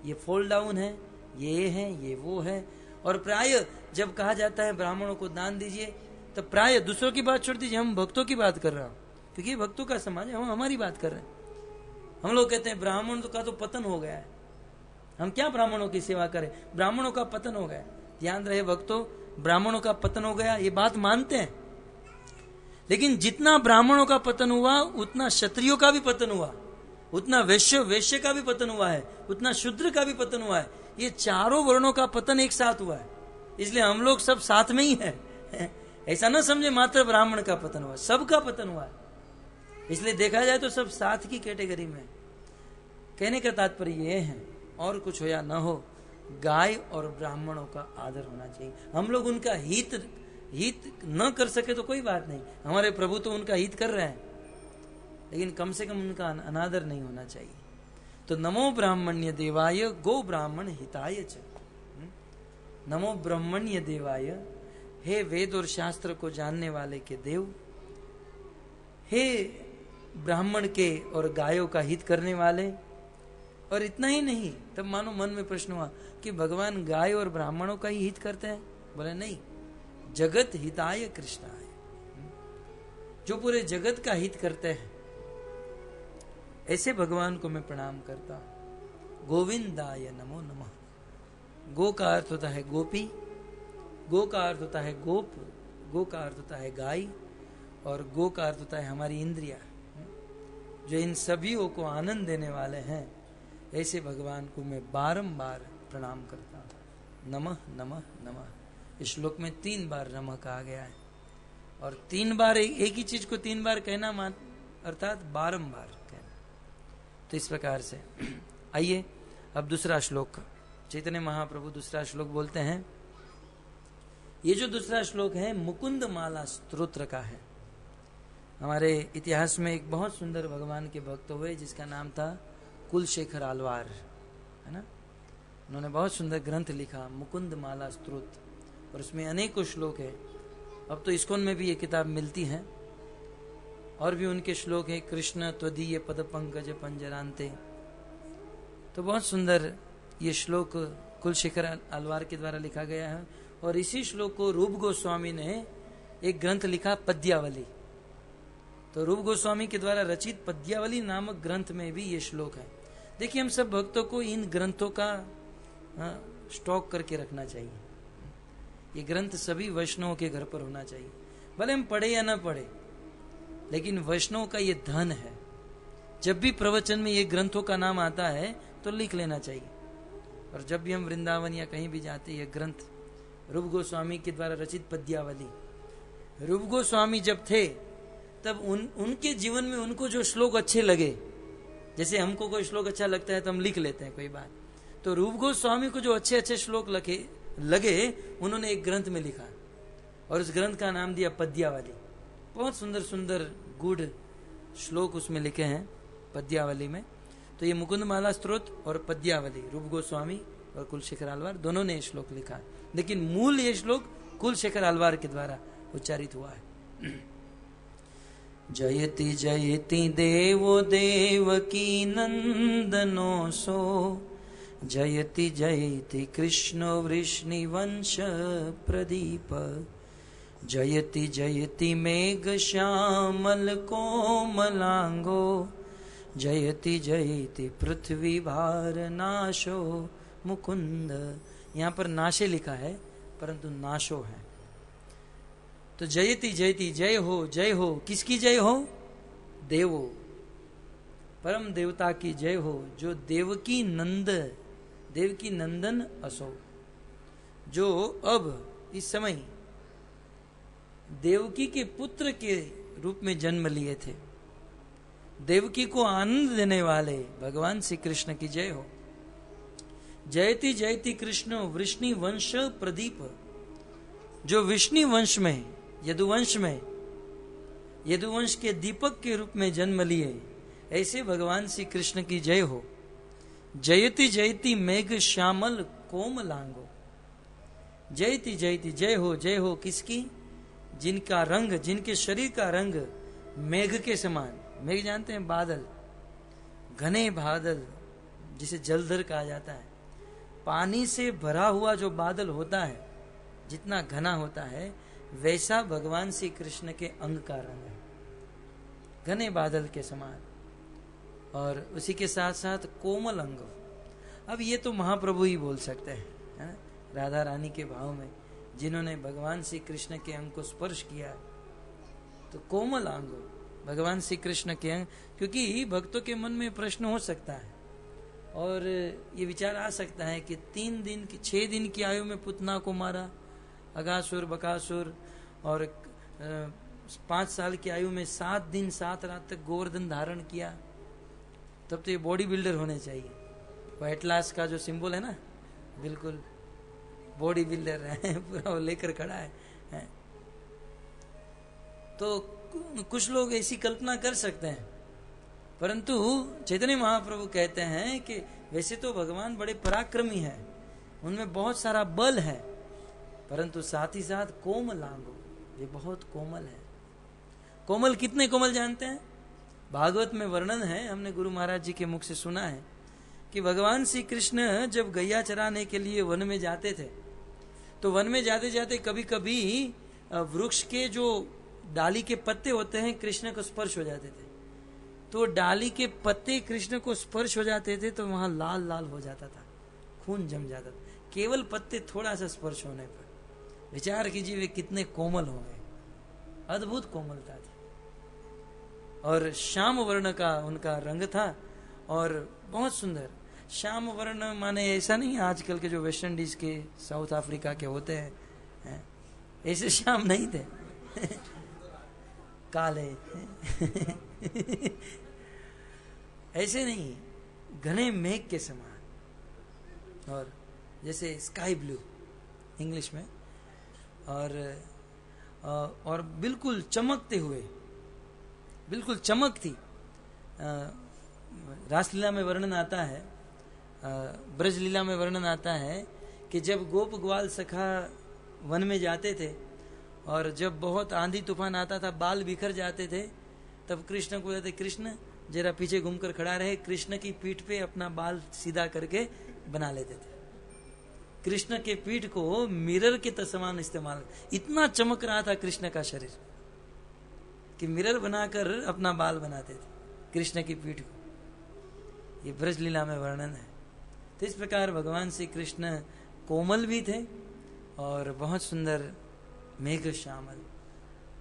ये फॉल डाउन है, ये है, ये वो है। और प्राय जब कहा जाता है ब्राह्मणों को दान दीजिए, तब प्राय दूसरों की बात छोड़ दीजिए, हम भक्तों की बात कर रहा हूं, क्योंकि ये भक्तों का समाज है, हम हमारी बात कर रहे हैं। हम लोग कहते हैं ब्राह्मण का तो पतन हो गया है, हम क्या ब्राह्मणों की सेवा करें, ब्राह्मणों का पतन हो गया। ध्यान रहे भक्तों, ब्राह्मणों का पतन हो गया, ये बात मानते हैं, लेकिन जितना ब्राह्मणों का पतन हुआ, उतना क्षत्रियों का भी पतन हुआ, उतना वैश्य का भी पतन हुआ है, उतना शूद्र का भी पतन हुआ है। ये चारों वर्णों का पतन एक साथ हुआ है, इसलिए हम लोग सब साथ में ही है। ऐसा ना समझे मात्र ब्राह्मण का पतन हुआ, सबका पतन हुआ है। इसलिए देखा जाए तो सब साथ की कैटेगरी में। कहने का तात्पर्य ये है, और कुछ हो या ना हो, गाय और ब्राह्मणों का आदर होना चाहिए। हम लोग उनका हित न कर सके तो कोई बात नहीं, हमारे प्रभु तो उनका हित कर रहे हैं, लेकिन कम से कम उनका अनादर नहीं होना चाहिए। तो नमो ब्राह्मण्य देवाय गो ब्राह्मण हिताय च। नमो ब्राह्मण्य देवाय, हे वेद और शास्त्र को जानने वाले के देव, हे ब्राह्मण के और गायों का हित करने वाले, और इतना ही नहीं, तब मानो मन में प्रश्न हुआ कि भगवान गाय और ब्राह्मणों का ही हित करते हैं? बोले नहीं, जगत हिताय कृष्णाय, जो पूरे जगत का हित करते हैं ऐसे भगवान को मैं प्रणाम करता हूं। गोविंदाय नमो नमः। गो का अर्थ होता है गोपी, गो का अर्थ होता है गोप, गो का अर्थ होता है गाय, और गो का अर्थ होता है हमारी इंद्रिया, जो इन सभीयों को आनंद देने वाले हैं। ऐसे भगवान को मैं बारंबार प्रणाम करता हूं। नमः नमः नमः। इस श्लोक में 3 बार नमः कहा गया है, और 3 बार एक ही चीज को 3 बार कहना अर्थात बारंबार कहना। तो इस प्रकार से आइए अब दूसरा श्लोक, चैतन्य महाप्रभु दूसरा श्लोक बोलते हैं। ये जो दूसरा श्लोक है मुकुंद माला स्तोत्र का है। हमारे इतिहास में एक बहुत सुंदर भगवान के भक्त हुए जिसका नाम था कुलशेखर आलवार, है ना। उन्होंने बहुत सुंदर ग्रंथ लिखा मुकुंद माला स्तोत्र, और उसमें अनेकों श्लोक है। अब तो इस्कॉन में भी ये किताब मिलती है, और भी उनके श्लोक है। कृष्ण त्वदीय पद पंकज पंजरांते, तो बहुत सुंदर ये श्लोक कुलशेखर आलवार के द्वारा लिखा गया है। और इसी श्लोक को रूप गोस्वामी ने एक ग्रंथ लिखा पद्यावली। तो रूप गोस्वामी के द्वारा रचित पद्यावली नामक ग्रंथ में भी ये श्लोक है। देखिए, हम सब भक्तों को इन ग्रंथों का स्टॉक करके रखना चाहिए। ये ग्रंथ सभी वैष्णवों के घर पर होना चाहिए, भले हम पढ़े या ना पढ़े, लेकिन वैष्णव का ये धन है। जब भी प्रवचन में ये ग्रंथों का नाम आता है तो लिख लेना चाहिए। और जब भी हम वृंदावन या कहीं भी जाते, ये ग्रंथ रूप गोस्वामी के द्वारा रचित पद्यावली, रूप गोस्वामी जब थे तब उनके जीवन में उनको जो श्लोक अच्छे लगे, जैसे हमको कोई श्लोक अच्छा लगता है तो हम लिख लेते हैं कोई बात, तो रूप गोस्वामी को जो अच्छे अच्छे श्लोक लगे उन्होंने एक ग्रंथ में लिखा, और उस ग्रंथ का नाम दिया पद्यावली। बहुत सुंदर सुंदर गुड श्लोक उसमें लिखे हैं पद्यावली में। तो ये मुकुंद माला स्तोत्र और पद्यावली, रूप गोस्वामी और कुलशेखर आलवार दोनों ने श्लोक लिखा है, लेकिन मूल ये श्लोक कुलशेखर आलवार के द्वारा उच्चारित हुआ है। जयति जयति देवो देवकी नंदनो सो, जयति जयति कृष्णो वृष्णिवंश प्रदीप, जयति जयति मेघ श्यामल कोमलांगो, जयति जयति पृथ्वी भार नाशो मुकुंद। यहाँ पर नाशे लिखा है परंतु नाशो है। तो जयति जयति, जय हो, किसकी जय हो? देवो, परम देवता की जय हो, जो देवकी नंदन असो, जो अब इस समय देवकी के पुत्र के रूप में जन्म लिए थे। देवकी को आनंद देने वाले भगवान श्री कृष्ण की जय हो। जयति जयति कृष्ण वृष्णि वंश प्रदीप, जो विष्णु वंश में, यदुवंश के दीपक के रूप में जन्म लिए, ऐसे भगवान श्री कृष्ण की जय हो। जयति जयति मेघ श्यामल कोमलांगो, जयति जयति, जय हो किसकी? जिनका रंग, जिनके शरीर का रंग मेघ के समान। मेघ जानते हैं? बादल, घने बादल जिसे जलधर कहा जाता है। पानी से भरा हुआ जो बादल होता है, जितना घना होता है, वैसा भगवान श्री कृष्ण के अंग का रंग है, घने बादल के समान, और उसी के साथ साथ कोमल अंग। अब ये तो महाप्रभु ही बोल सकते हैं, है ना? राधा रानी के भाव में जिन्होंने भगवान श्री कृष्ण के अंग को स्पर्श किया, तो कोमल अंग भगवान श्री कृष्ण के अंग। क्योंकि भक्तों के मन में प्रश्न हो सकता है और ये विचार आ सकता है कि 6 दिन की आयु में पुतना को मारा, अगासुर बकासुर, और 5 साल की आयु में 7 दिन 7 रात तक गोवर्धन धारण किया, तब तो ये बॉडी बिल्डर होने चाहिए। वो एटलास का जो सिंबल है ना, बिल्कुल बॉडी बिल्डर है, पूरा वो लेकर खड़ा है। तो कुछ लोग ऐसी कल्पना कर सकते हैं, परंतु चैतन्य महाप्रभु कहते हैं कि वैसे तो भगवान बड़े पराक्रमी हैं, उनमें बहुत सारा बल है, परंतु साथ ही साथ कोमलांगो, ये बहुत कोमल है। कोमल कितने कोमल जानते हैं? भागवत में वर्णन है, हमने गुरु महाराज जी के मुख से सुना है कि भगवान श्री कृष्ण जब गैया चराने के लिए वन में जाते थे, तो वन में जाते जाते कभी कभी वृक्ष के जो डाली के पत्ते होते हैं कृष्ण को स्पर्श हो जाते थे। तो डाली के पत्ते कृष्ण को स्पर्श हो जाते थे तो वहां लाल लाल हो जाता था, खून जम जाता था, केवल पत्ते थोड़ा सा स्पर्श होने पर। विचार कीजिए वे कितने कोमल होंगे, अद्भुत कोमलता थी। और श्याम वर्ण का उनका रंग था और बहुत सुंदर। श्याम वर्ण माने ऐसा नहीं आजकल के जो वेस्ट इंडीज के, साउथ अफ्रीका के होते हैं, ऐसे श्याम नहीं थे काले ऐसे नहीं, घने मेघ के समान, और जैसे स्काई ब्लू इंग्लिश में, और बिल्कुल चमकते हुए, बिल्कुल चमक थी। रासलीला में वर्णन आता है, ब्रज लीला में वर्णन आता है कि जब गोप ग्वाल सखा वन में जाते थे और जब बहुत आंधी तूफान आता था, बाल बिखर जाते थे, तब कृष्ण को कहते, कृष्ण जरा पीछे घूमकर खड़ा रहे। कृष्ण की पीठ पे अपना बाल सीधा करके बना लेते थे। कृष्ण के पीठ को मिरर के समान इस्तेमाल, इतना चमक रहा था कृष्ण का शरीर कि मिरर बनाकर अपना बाल बनाते थे कृष्ण की पीठ को। ये ब्रज लीला में वर्णन है। तो इस प्रकार भगवान श्री कृष्ण कोमल भी थे और बहुत सुंदर मेघ श्यामल,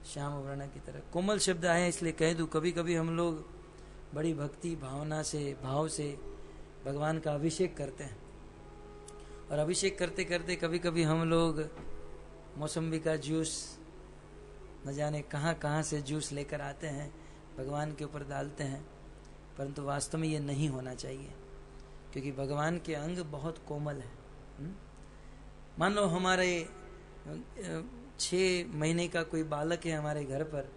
श्याम वर्ण की तरह। कोमल शब्द आया इसलिए कह दूं, कभी कभी हम लोग बड़ी भक्ति भावना से, भाव से भगवान का अभिषेक करते हैं, और अभिषेक करते करते कभी कभी हम लोग मौसम्बी का जूस, न जाने कहाँ कहाँ से जूस लेकर आते हैं, भगवान के ऊपर डालते हैं। परंतु वास्तव में ये नहीं होना चाहिए, क्योंकि भगवान के अंग बहुत कोमल है। मान लो हमारे 6 महीने का कोई बालक है हमारे घर पर,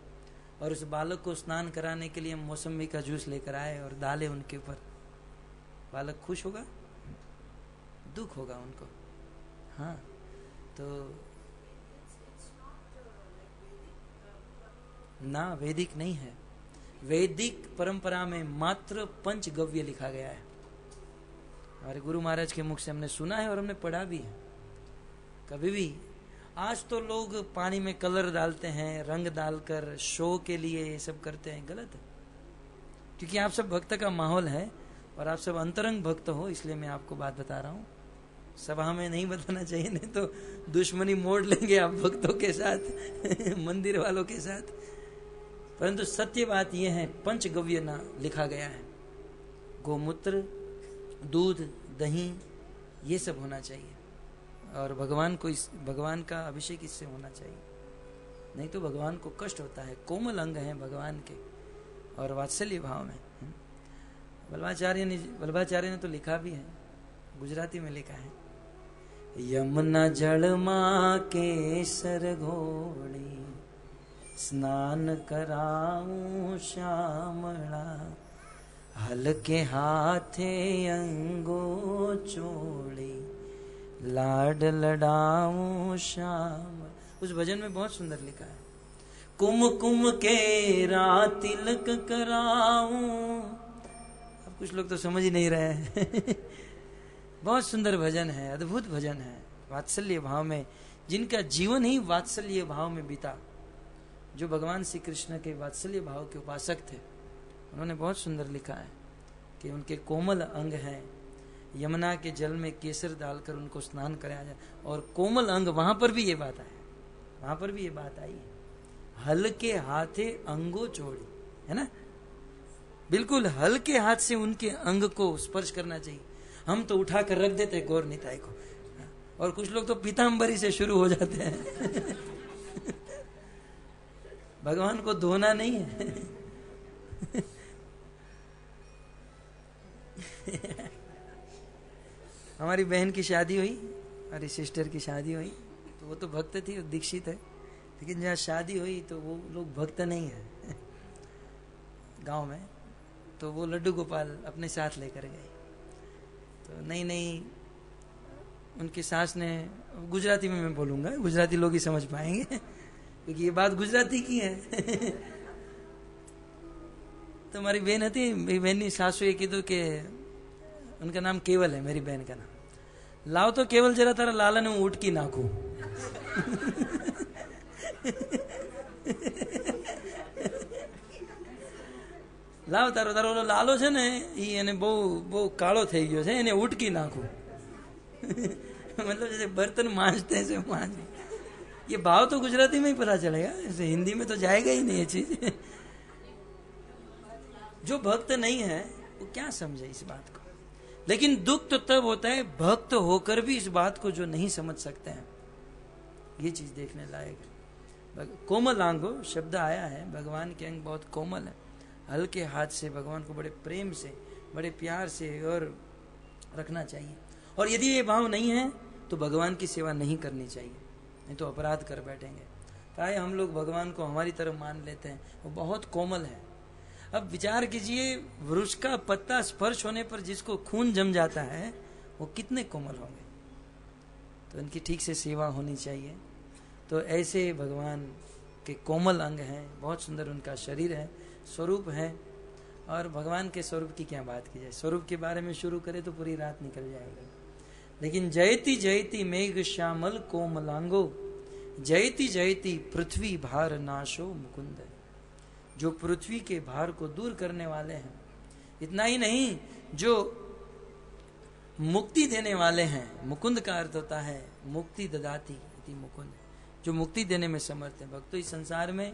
और उस बालक को स्नान कराने के लिए हम मौसम्बी का जूस लेकर आए और डाले उनके ऊपर, बालक खुश होगा? दुख होगा उनको। हाँ, तो ना, वैदिक नहीं है। वैदिक परंपरा में मात्र पंचगव्य लिखा गया है। हमारे गुरु महाराज के मुख से हमने सुना है और हमने पढ़ा भी है। कभी भी, आज तो लोग पानी में कलर डालते हैं, रंग डालकर शो के लिए ये सब करते हैं, गलत है। क्योंकि आप सब भक्त का माहौल है और आप सब अंतरंग भक्त हो, इसलिए मैं आपको बात बता रहा हूँ। सभा में नहीं बताना चाहिए, नहीं तो दुश्मनी मोड़ लेंगे आप भक्तों के साथ मंदिर वालों के साथ। परंतु सत्य बात यह है, पंचगव्य ना लिखा गया है। गोमूत्र, दूध, दही, ये सब होना चाहिए, और भगवान का अभिषेक इससे होना चाहिए, नहीं तो भगवान को कष्ट होता है। कोमल अंग हैं भगवान के और वात्सल्य भाव में। वल्लभाचार्य ने तो लिखा भी है, गुजराती में लिखा है, यमुना जल मां केसर घोड़ी, स्नान कराऊं श्यामला, हल्के हाथे अंगो चोड़ी, लाड लडाऊं श्याम। उस भजन में बहुत सुंदर लिखा है, कुमकुम के तिलक कराऊं। अब कुछ लोग तो समझ ही नहीं रहे हैं बहुत सुंदर भजन है, अद्भुत भजन है, वात्सल्य भाव में, जिनका जीवन ही वात्सल्य भाव में बीता, जो भगवान श्री कृष्ण के वात्सल्य भाव के उपासक थे, उन्होंने बहुत सुंदर लिखा है कि उनके कोमल अंग हैं, यमुना के जल में केसर डालकर उनको स्नान कराया जाए। और कोमल अंग, वहां पर भी ये बात है, वहां पर भी ये बात आई है, हल्के हाथे अंगो चोड़ी, है ना, बिल्कुल हल्के हाथ से उनके अंग को स्पर्श करना चाहिए। हम तो उठा कर रख देते हैं गौर निताई को, और कुछ लोग तो पीताम्बरी से शुरू हो जाते हैं भगवान को धोना नहीं है हमारी बहन की शादी हुई, हमारी सिस्टर की शादी हुई, तो वो तो भक्त थी, दीक्षित है, लेकिन जहाँ शादी हुई तो वो लोग भक्त नहीं है गांव में, तो वो लड्डू गोपाल अपने साथ लेकर गए। तो नहीं, उनकी सास ने, गुजराती में मैं बोलूंगा, गुजराती लोग ही समझ पाएंगे क्योंकि ये बात गुजराती की है तो हमारी बहन थी, मेरी बहन ની સાસુએ કીધું કે उनका नाम केवल है, मेरी बहन का नाम। लाओ तो केवल जरा तारा लालन में उठ की नाखू। લાવ તારો તારો લાલો છે ને એ એને બહુ બહુ કાળો થઈ ગયો છે, એને ઉટકી નાખું। मतलब जैसे बर्तन मांजते हैं मांज, ये भाव तो गुजराती में ही पता चलेगा, ऐसे हिंदी में तो जाएगा ही नहीं ये चीज। जो भक्त नहीं है वो क्या समझे इस बात को। लेकिन दुख तो तब होता है भक्त होकर भी इस बात को जो नहीं समझ सकते हैं। ये चीज देखने लायक है। कोमल अंगो शब्द आया है, भगवान के अंग बहुत कोमल है। हल्के हाथ से भगवान को बड़े प्रेम से, बड़े प्यार से और रखना चाहिए। और यदि ये भाव नहीं है तो भगवान की सेवा नहीं करनी चाहिए, नहीं तो अपराध कर बैठेंगे। प्राय हम लोग भगवान को हमारी तरफ मान लेते हैं, वो बहुत कोमल है। अब विचार कीजिए, वृक्ष का पत्ता स्पर्श होने पर जिसको खून जम जाता है वो कितने कोमल होंगे। तो इनकी ठीक से सेवा होनी चाहिए। तो ऐसे भगवान के कोमल अंग हैं, बहुत सुंदर उनका शरीर है, स्वरूप है। और भगवान के स्वरूप की क्या बात की जाए, स्वरूप के बारे में शुरू करें तो पूरी रात निकल जाएगी। लेकिन जयति जयति मेघ श्यामल कोमलांगो, जयति जयति पृथ्वी भार नाशो मुकुंद। जो पृथ्वी के भार को दूर करने वाले हैं, इतना ही नहीं जो मुक्ति देने वाले हैं। मुकुंद का अर्थ होता है मुक्ति ददाती इति मुकुंद, जो मुक्ति देने में समर्थ है। भक्तों, इस संसार में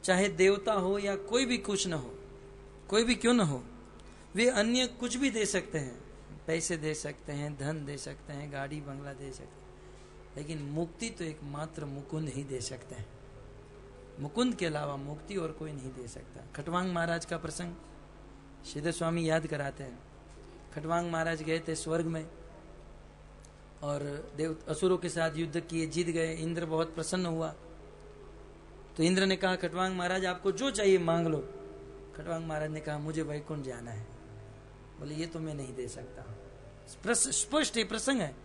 चाहे देवता हो या कोई भी कुछ न हो, कोई भी क्यों न हो, वे अन्य कुछ भी दे सकते हैं, पैसे दे सकते हैं, धन दे सकते हैं, गाड़ी बंगला दे सकते हैं, लेकिन मुक्ति तो एकमात्र मुकुंद ही दे सकते हैं। मुकुंद के अलावा मुक्ति और कोई नहीं दे सकता। खटवांग महाराज का प्रसंग श्रीधर स्वामी याद कराते हैं। खटवांग महाराज गए थे स्वर्ग में और देव असुरों के साथ युद्ध किए, जीत गए। इंद्र बहुत प्रसन्न हुआ तो इंद्र ने कहा, खटवांग महाराज आपको जो चाहिए मांग लो। खटवांग महाराज ने कहा, मुझे वैकुंठ जाना है। बोले, ये तो मैं नहीं दे सकता। स्पष्ट ये प्रसंग है।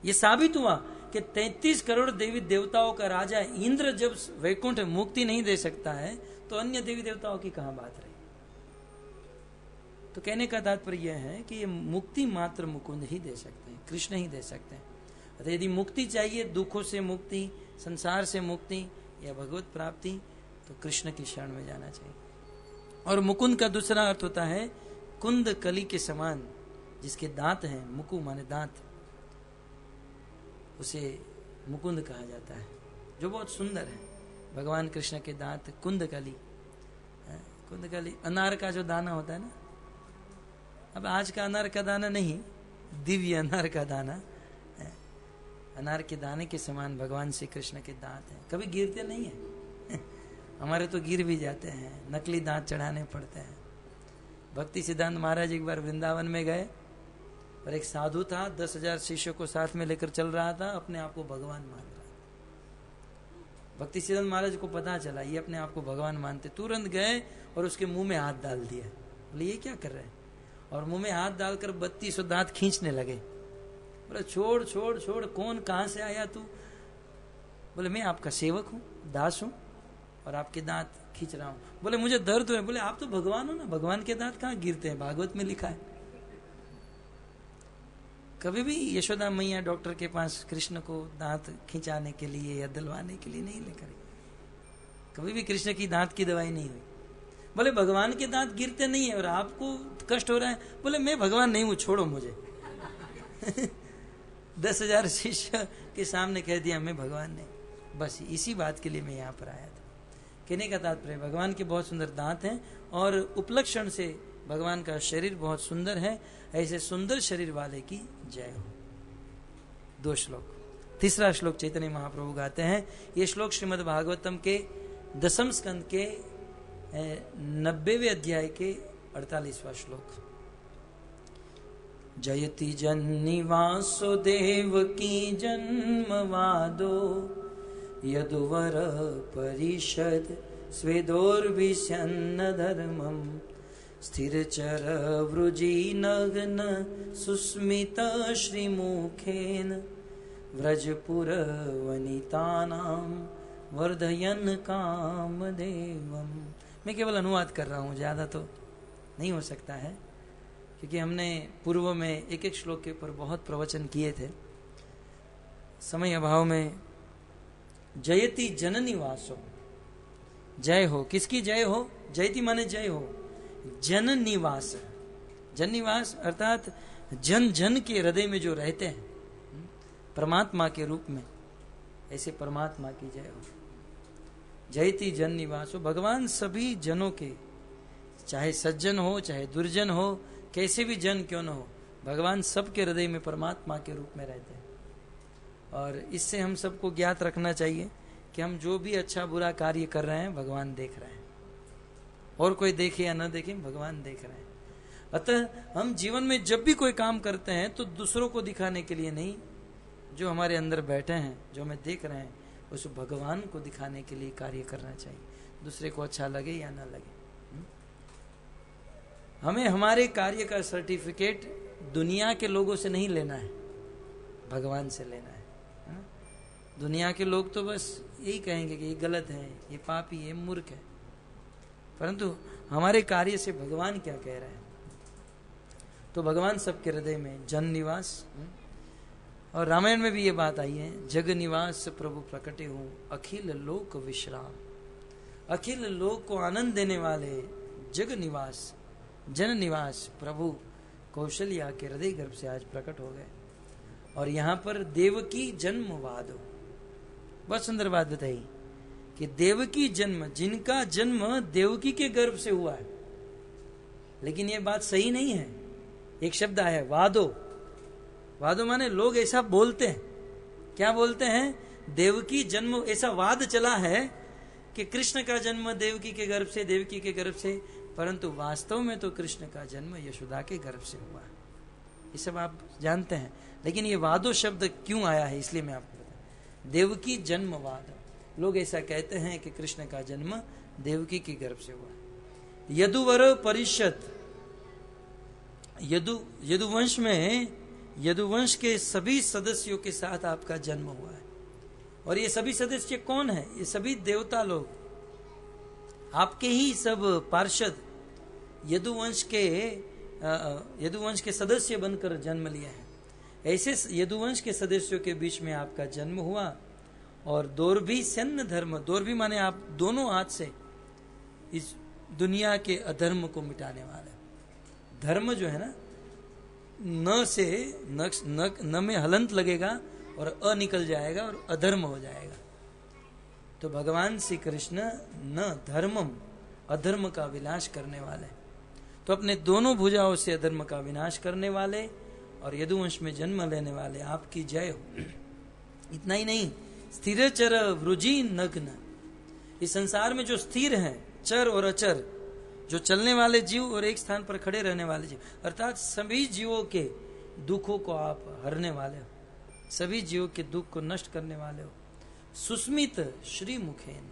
ये साबित हुआ कि 33 करोड़ देवी देवताओं का राजा इंद्र जब वैकुंठ मुक्ति नहीं दे सकता है तो अन्य देवी देवताओं की कहां बात रही। तो कहने का तात्पर्य यह है कि ये मुक्ति मात्र मुकुंद ही दे सकते हैं, कृष्ण ही दे सकते हैं। अतः यदि मुक्ति चाहिए, दुखों से मुक्ति, संसार से मुक्ति या भगवत प्राप्ति, तो कृष्ण की शरण में जाना चाहिए। और मुकुंद का दूसरा अर्थ होता है कुंद कली के समान, जिसके दांत हैं, मुकु माने दांत, उसे मुकुंद कहा जाता है, जो बहुत सुंदर है। भगवान कृष्ण के दांत कुंदकली। कुंदकली अनार का जो दाना होता है ना, अब आज का अनार का दाना नहीं, दिव्य अनार का दाना, अनार के दाने के समान भगवान श्री कृष्ण के दांत हैं। कभी गिरते नहीं है। हमारे तो गिर भी जाते हैं, नकली दांत चढ़ाने पड़ते हैं। भक्ति सिद्धांत महाराज एक बार वृंदावन में गए और एक साधु था, 10,000 शिष्यों को साथ में लेकर चल रहा था, अपने आप को भगवान मान रहा था। भक्ति सिद्धांत महाराज को पता चला ये अपने आप को भगवान मानते, तुरंत गए और उसके मुंह में हाथ डाल दिया। बोले, ये क्या कर रहे हैं? और मुंह में हाथ डालकर 32 दांत खींचने लगे। बोले, छोड़ छोड़ छोड़, कौन कहां से आया तू? बोले, मैं आपका सेवक हूं, दास हूं, और आपके दांत खींच रहा हूं। बोले, मुझे दर्द है। बोले, आप तो भगवान हो ना, भगवान के दांत कहां गिरते हैं? भागवत में लिखा है। कभी भी यशोदा मैया डॉक्टर के पास कृष्ण को दांत खिंचाने के लिए या दिलवाने के लिए नहीं लेकर, कभी भी कृष्ण की दांत की दवाई नहीं हुई। बोले, भगवान के दांत गिरते नहीं है और आपको कष्ट हो रहा है। बोले, मैं भगवान नहीं हूं, छोड़ो मुझे। 10,000 शिष्य के सामने कह दिया मैं भगवान नहीं। बस इसी बात के लिए मैं यहाँ पर आया था। कहने का तात्पर्य, भगवान के बहुत सुंदर दांत हैं और उपलक्षण से भगवान का शरीर बहुत सुंदर है। ऐसे सुंदर शरीर वाले की जय हो। 2 श्लोक। तीसरा श्लोक चैतन्य महाप्रभु गाते हैं। ये श्लोक श्रीमद् भागवतम के 10वें स्कंद के 90वें अध्याय के 48वां श्लोक। जयति जन्नि वासुदेव की जन्मवादो, यदुवर परिषद स्वेदोर्विष्यन्न धर्मम्, स्थिरचर वृजी नग्न सुस्मित श्रीमुखेन, व्रजपुर वनितानां वर्धयन् कामदेवम्। मैं केवल अनुवाद कर रहा हूँ, ज्यादा तो नहीं हो सकता है, क्योंकि हमने पूर्व में एक एक श्लोक के ऊपर बहुत प्रवचन किए थे। समय अभाव में जयति जननी वासो, जय हो, किसकी जय हो? जयति माने जय हो, जन निवास। जन निवास अर्थात जन जन के हृदय में जो रहते हैं परमात्मा के रूप में, ऐसे परमात्मा की जय हो। जयति जन निवासो, भगवान सभी जनों के, चाहे सज्जन हो चाहे दुर्जन हो, कैसे भी जन क्यों न हो, भगवान सबके हृदय में परमात्मा के रूप में रहते हैं। और इससे हम सबको ज्ञात रखना चाहिए कि हम जो भी अच्छा बुरा कार्य कर रहे हैं भगवान देख रहे हैं, और कोई देखे या न देखे भगवान देख रहे हैं। अतः हम जीवन में जब भी कोई काम करते हैं तो दूसरों को दिखाने के लिए नहीं, जो हमारे अंदर बैठे हैं, जो हमें देख रहे हैं, उस भगवान को दिखाने के लिए कार्य करना चाहिए, दूसरे को अच्छा लगे या ना लगे। हमें हमारे कार्य का सर्टिफिकेट दुनिया के लोगों से नहीं लेना है, भगवान से लेना है। दुनिया के लोग तो बस यही कहेंगे कि ये गलत है, ये पापी है, मूर्ख है, परंतु हमारे कार्य से भगवान क्या कह रहे हैं? तो भगवान सबके हृदय में जन निवास। और रामायण में भी ये बात आई है, जग निवास प्रभु प्रकटे हूं, अखिल लोक विश्राम। अखिल लोक को आनंद देने वाले जग निवास, जन निवास प्रभु कौशल्या के हृदय गर्भ से आज प्रकट हो गए। और यहाँ पर देवकी जन्म वाद, बहुत सुंदर बात बताई कि देवकी जन्म, जिनका जन्म देवकी के गर्भ से हुआ है। लेकिन ये बात सही नहीं है। एक शब्द आया है वादो, वादो माने लोग ऐसा बोलते हैं। क्या बोलते हैं? देवकी जन्म, ऐसा वाद चला है कि कृष्ण का जन्म देवकी के गर्भ से, देवकी के गर्भ से, परंतु वास्तव में तो कृष्ण का जन्म यशोदा के गर्भ से हुआ है। ये सब आप जानते हैं, लेकिन ये वादो शब्द क्यों आया है इसलिए मैं आपको बताऊं। देवकी जन्म वाद, लोग ऐसा कहते हैं कि कृष्ण का जन्म देवकी के गर्भ से हुआ है। यदुवर परिषद, यदुवंश में, यदुवंश के सभी सदस्यों के साथ आपका जन्म हुआ है। और ये सभी सदस्य कौन है? ये सभी देवता लोग, आपके ही सब पार्षद यदुवंश के सदस्य बनकर जन्म लिया है। ऐसे यदुवंश के सदस्यों के बीच में आपका जन्म हुआ। और दोर्भी सन्न धर्म, दोर्भी माने आप दोनों हाथ से इस दुनिया के अधर्म को मिटाने वाले। धर्म जो है ना, न से न में हलंत लगेगा और अ निकल जाएगा और अधर्म हो जाएगा। तो भगवान श्री कृष्ण न धर्मम, अधर्म का विनाश करने वाले, तो अपने दोनों भुजाओं से अधर्म का विनाश करने वाले और यदुवंश में जन्म लेने वाले आपकी जय हो। इतना ही नहीं, स्थिर चर वृजी नग्न, इस संसार में जो स्थिर हैं, चर और अचर, जो चलने वाले जीव और एक स्थान पर खड़े रहने वाले जीव, अर्थात सभी जीवों के दुखों को आप हरने वाले हो, सभी जीवों के दुख को नष्ट करने वाले हो। सुस्मित श्री मुखेन,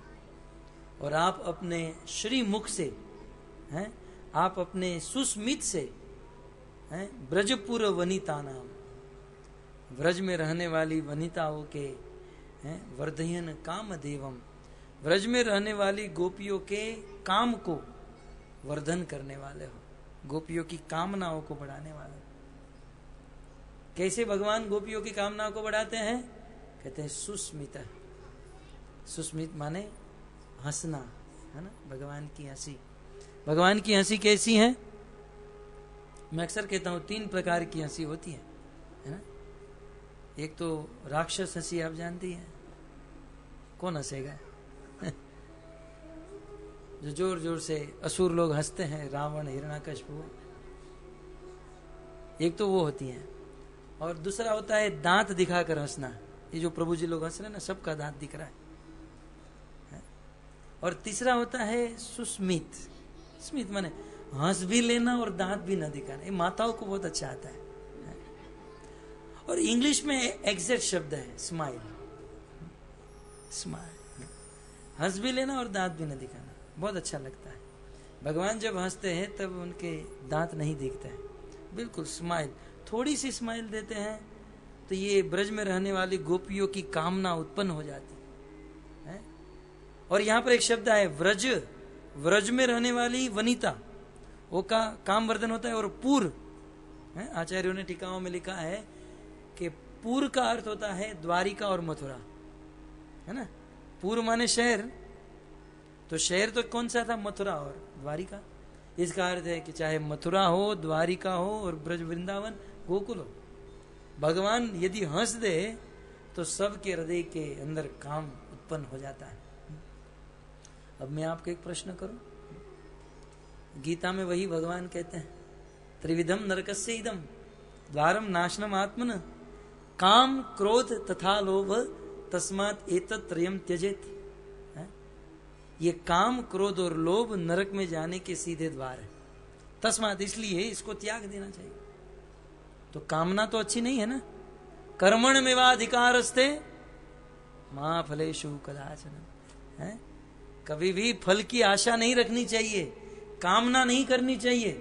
और आप अपने श्री मुख से हैं, आप अपने सुस्मित से हैं, ब्रजपुर वनिता नाम, व्रज में रहने वाली वनिताओं के हैं, वर्धयन काम देवम, व्रज में रहने वाली गोपियों के काम को वर्धन करने वाले हो, गोपियों की कामनाओं को बढ़ाने वाले हो। कैसे भगवान गोपियों की कामनाओं को बढ़ाते हैं? कहते हैं सुस्मित। सुस्मित माने हंसना, है ना, भगवान की हंसी। भगवान की हंसी कैसी है? मैं अक्सर कहता हूं 3 प्रकार की हंसी होती है ना। एक तो राक्षस हंसी, आप जानती हैं, कौन हंसेगा? जो जोर जोर से असुर लोग हंसते हैं, रावण, हिरण्याकश्यप, एक तो वो होती है। और दूसरा होता है दांत दिखाकर हंसना, ये जो प्रभु जी लोग हंस रहे हैं ना, सबका दांत दिख रहा है। और तीसरा होता है सुस्मित। स्मित माने हंस भी लेना और दांत भी न दिखाना, ये माताओं को बहुत अच्छा आता है। और इंग्लिश में एग्जैक्ट शब्द है स्माइल। स्माइल, हंस भी लेना और दांत भी न दिखाना, बहुत अच्छा लगता है। भगवान जब हंसते हैं तब उनके दांत नहीं दिखते हैं, बिल्कुल स्माइल, थोड़ी सी स्माइल देते हैं तो ये ब्रज में रहने वाली गोपियों की कामना उत्पन्न हो जाती है। और यहाँ पर एक शब्द है व्रज, व्रज में रहने वाली वनिता, वो का काम वर्धन होता है। और पुर, आचार्यों ने टीकाओं में लिखा है कि पूर्व का अर्थ होता है द्वारिका और मथुरा, है ना। पूर्व माने शहर, तो शहर तो कौन सा था, मथुरा और द्वारिका। इसका अर्थ है कि चाहे मथुरा हो, द्वारिका हो और ब्रज वृंदावन गोकुल हो, भगवान यदि हंस दे तो सबके हृदय के अंदर काम उत्पन्न हो जाता है। अब मैं आपको एक प्रश्न करूं, गीता में वही भगवान कहते हैं, त्रिविधम नरकस्य इदम द्वारम नाशनम आत्मन काम क्रोध तथा लोभ तस्मात् एतत् त्रयम् त्यजेत। ये काम क्रोध और लोभ नरक में जाने के सीधे द्वार है, तस्मात् इसलिए इसको त्याग देना चाहिए। तो कामना तो अच्छी नहीं है ना, कर्मण मेवाधिकारस्ते मां फलेषु कदाचन, है। कभी भी फल की आशा नहीं रखनी चाहिए, कामना नहीं करनी चाहिए।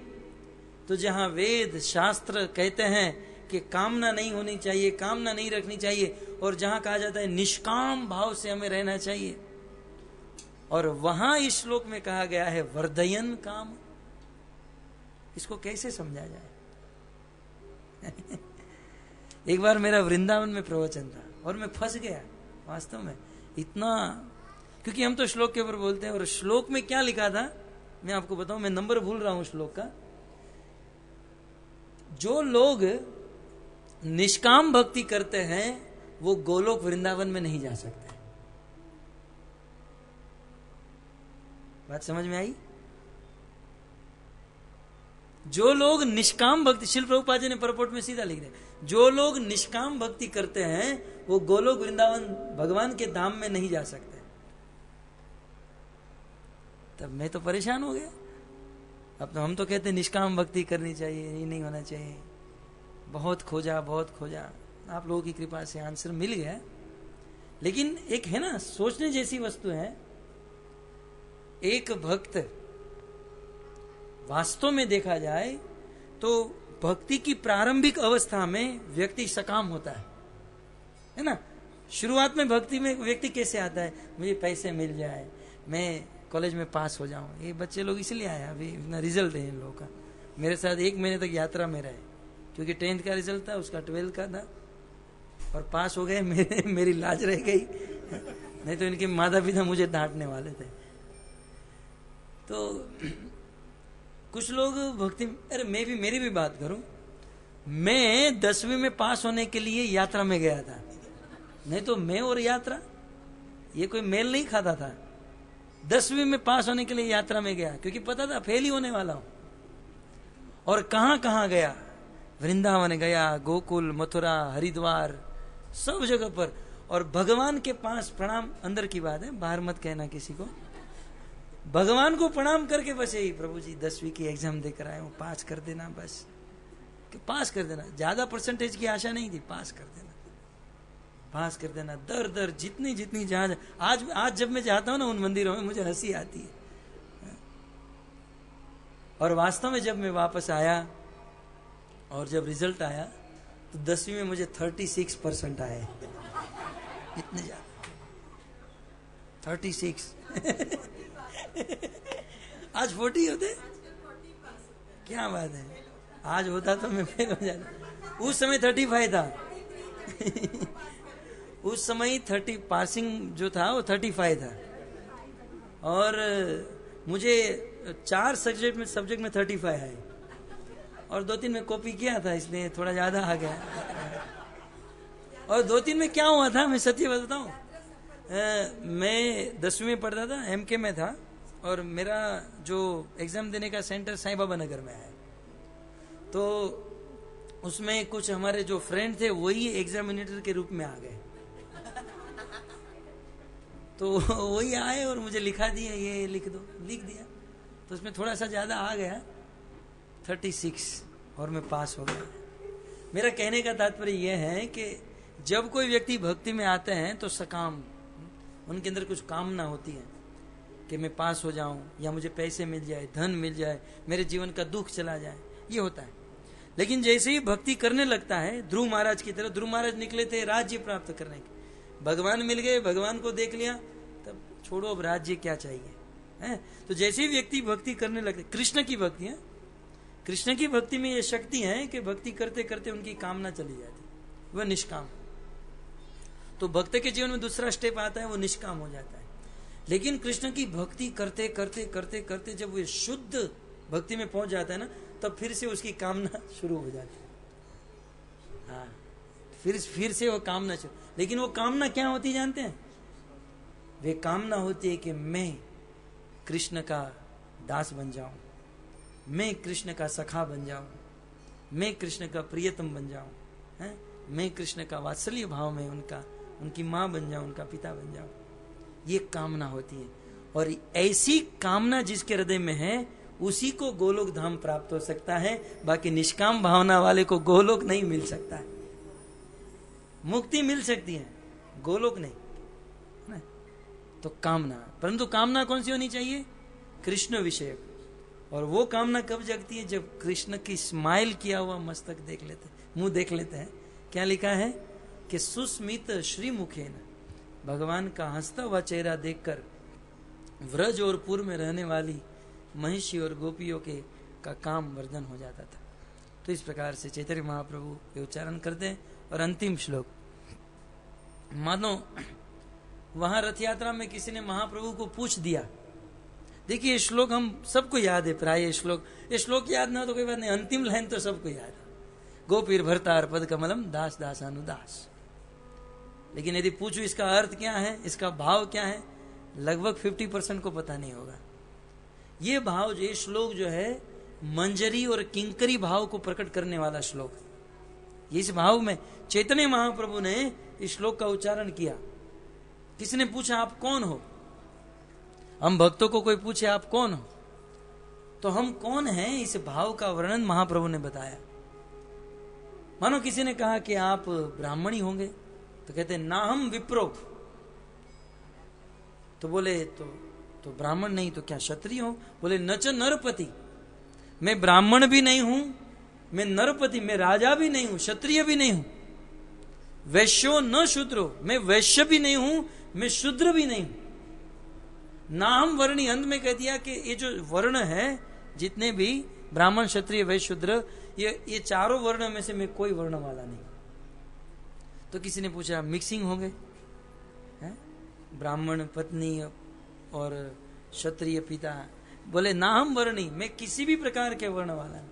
तो जहां वेद शास्त्र कहते हैं कि कामना नहीं होनी चाहिए, कामना नहीं रखनी चाहिए, और जहां कहा जाता है निष्काम भाव से हमें रहना चाहिए, और वहां इस श्लोक में कहा गया है वर्धयन काम, इसको कैसे समझा जाए? एक बार मेरा वृंदावन में प्रवचन था और मैं फंस गया वास्तव में इतना, क्योंकि हम तो श्लोक के ऊपर बोलते हैं, और श्लोक में क्या लिखा था मैं आपको बताऊं, मैं नंबर भूल रहा हूं श्लोक का। जो लोग निष्काम भक्ति करते हैं वो गोलोक वृंदावन में नहीं जा सकते। बात समझ में आई? जो लोग निष्काम भक्ति, शिल प्रभुपाद जी ने परपोर्ट में सीधा लिख दिया, जो लोग निष्काम भक्ति करते हैं वो गोलोक वृंदावन भगवान के धाम में नहीं जा सकते। तब मैं तो परेशान हो गया। अब तो हम तो कहते निष्काम भक्ति करनी चाहिए, ये नहीं होना चाहिए। बहुत खोजा, बहुत खोजा, आप लोगों की कृपा से आंसर मिल गया। लेकिन एक है ना, सोचने जैसी वस्तु है, एक भक्त वास्तव में देखा जाए तो भक्ति की प्रारंभिक अवस्था में व्यक्ति सकाम होता है ना। शुरुआत में भक्ति में व्यक्ति कैसे आता है, मुझे पैसे मिल जाए, मैं कॉलेज में पास हो जाऊं। ये बच्चे लोग इसलिए आए, अभी इतना रिजल्ट है इन लोगों का। मेरे साथ 1 महीने तक यात्रा में रहे, क्योंकि 10th का रिजल्ट था, उसका 12th का था, और पास हो गए। मेरी लाज रह गई, नहीं तो इनके माता पिता मुझे डांटने वाले थे। तो कुछ लोग भक्ति, अरे मेरी भी बात करूं, मैं 10वीं में पास होने के लिए यात्रा में गया था, नहीं तो मैं और यात्रा ये कोई मेल नहीं खाता था। 10वीं में पास होने के लिए यात्रा में गया, क्योंकि पता था फेल ही होने वाला हूं। और कहां कहां गया, वृंदावन गया, गोकुल, मथुरा, हरिद्वार, सब जगह पर। और भगवान के पास प्रणाम, अंदर की बात है, बाहर मत कहना किसी को, भगवान को प्रणाम करके बस यही, प्रभु जी 10वीं की एग्जाम देकर आए हूं, पास कर देना, बस कि पास कर देना। ज्यादा परसेंटेज की आशा नहीं थी, पास कर देना, पास कर देना। दर दर जितनी जितनी जहां, आज जब मैं जाता हूं ना उन मंदिरों में, मुझे हंसी आती है। और वास्तव में जब मैं वापस आया और जब रिजल्ट आया तो 10वीं में मुझे 36% आए, इतने ज्यादा 36। आज 40 होते, क्या बात है। आज होता तो मैं फेल हो जाता। उस समय 35 था। उस समय 30 पासिंग जो था वो 35 था, और मुझे 4 सब्जेक्ट में 35 आए, और 2-3 में कॉपी किया था, इसलिए थोड़ा ज्यादा आ गया। और 2-3 में क्या हुआ था, मैं सत्य बताऊं, मैं 10वीं में पढ़ता था, MK में था, और मेरा जो एग्जाम देने का सेंटर साईं बाबा नगर में है। तो उसमें कुछ हमारे जो फ्रेंड थे वही एग्जामिनेटर के रूप में आ गए। तो वही आए और मुझे लिखा दिया, ये लिख दो, लिख दिया। तो उसमें थोड़ा सा ज्यादा आ गया, 36, और मैं पास हो गया। मेरा कहने का तात्पर्य यह है कि जब कोई व्यक्ति भक्ति में आते हैं तो सकाम, उनके अंदर कुछ कामना होती है कि मैं पास हो जाऊं, या मुझे पैसे मिल जाए, धन मिल जाए, मेरे जीवन का दुख चला जाए, ये होता है। लेकिन जैसे ही भक्ति करने लगता है, ध्रुव महाराज की तरह, ध्रुव महाराज निकले थे राज्य प्राप्त करने के, भगवान मिल गए, भगवान को देख लिया, तब छोड़ो अब राज्य क्या चाहिए, है? तो जैसे ही व्यक्ति भक्ति करने लगते, कृष्ण की भक्ति है, कृष्ण की भक्ति में ये शक्ति है कि भक्ति करते करते उनकी कामना चली जाती, वह निष्काम। तो भक्त के जीवन में दूसरा स्टेप आता है, वो निष्काम हो जाता है। लेकिन कृष्ण की भक्ति करते करते करते करते जब वो शुद्ध भक्ति में पहुंच जाता है ना, तब फिर से उसकी कामना शुरू हो जाती है। हाँ, फिर से वो कामना शुरू। लेकिन वो कामना क्या होती जानते हैं? वे कामना होती है कि मैं कृष्ण का दास बन जाऊं, मैं कृष्ण का सखा बन जाऊं, मैं कृष्ण का प्रियतम बन जाऊं, है? मैं कृष्ण का वात्सल्य भाव में उनकी मां बन जाऊं, उनका पिता बन जाऊं। ये कामना होती है। और ऐसी कामना जिसके हृदय में है उसी को गोलोक धाम प्राप्त हो सकता है। बाकी निष्काम भावना वाले को गोलोक नहीं मिल सकता है। मुक्ति मिल सकती है, गोलोक नहीं, है? तो कामना, परंतु कामना कौन सी होनी चाहिए? कृष्ण विषयक। और वो कामना कब जगती है? जब कृष्ण की स्माइल किया हुआ मस्तक देख लेते, मुंह देख लेते हैं। क्या लिखा है कि सुस्मित श्रीमुखेन, भगवान का हंसता हुआ चेहरा देखकर व्रज और पुर में रहने वाली महिषी और गोपियों का काम वर्जन हो जाता था। तो इस प्रकार से चैतन्य महाप्रभु ये उच्चारण करते हैं। और अंतिम श्लोक, मानो वहां रथ यात्रा में किसी ने महाप्रभु को पूछ दिया। देखिए ये श्लोक हम सबको याद है, प्राय ये श्लोक याद ना हो तो कोई बात नहीं, अंतिम लाइन तो सबको याद है, गोपीर भरतार पद कमलम दास दासानुदास। लेकिन यदि पूछो इसका अर्थ क्या है, इसका भाव क्या है, लगभग 50% को पता नहीं होगा। ये भाव, ये श्लोक जो है मंजरी और किंकरी भाव को प्रकट करने वाला श्लोक है। इस भाव में चैतन्य महाप्रभु ने इस श्लोक का उच्चारण किया। किसी ने पूछा आप कौन हो? हम भक्तों को कोई पूछे आप कौन हो, तो हम कौन हैं, इस भाव का वर्णन महाप्रभु ने बताया। मानो किसी ने कहा कि आप ब्राह्मणी होंगे, तो कहते ना हम विप्रो। तो बोले तो ब्राह्मण नहीं तो क्या क्षत्रिय हो? बोले नच नरपति, मैं ब्राह्मण भी नहीं हूं, मैं नरपति, मैं राजा भी नहीं हूं, क्षत्रिय भी नहीं हूं। वैश्यो न शूद्रो, मैं वैश्य भी नहीं हूं, मैं शूद्र भी नहीं हूं। ना हम वर्णी, अंत में कह दिया कि ये जो वर्ण है जितने भी ब्राह्मण क्षत्रिय वैश्य शूद्र, ये चारों वर्ण में से मैं कोई वर्ण वाला नहीं। तो किसी ने पूछा मिक्सिंग हो गए, ब्राह्मण पत्नी और क्षत्रिय पिता। बोले ना हम वर्णी, मैं किसी भी प्रकार के वर्ण वाला नहीं।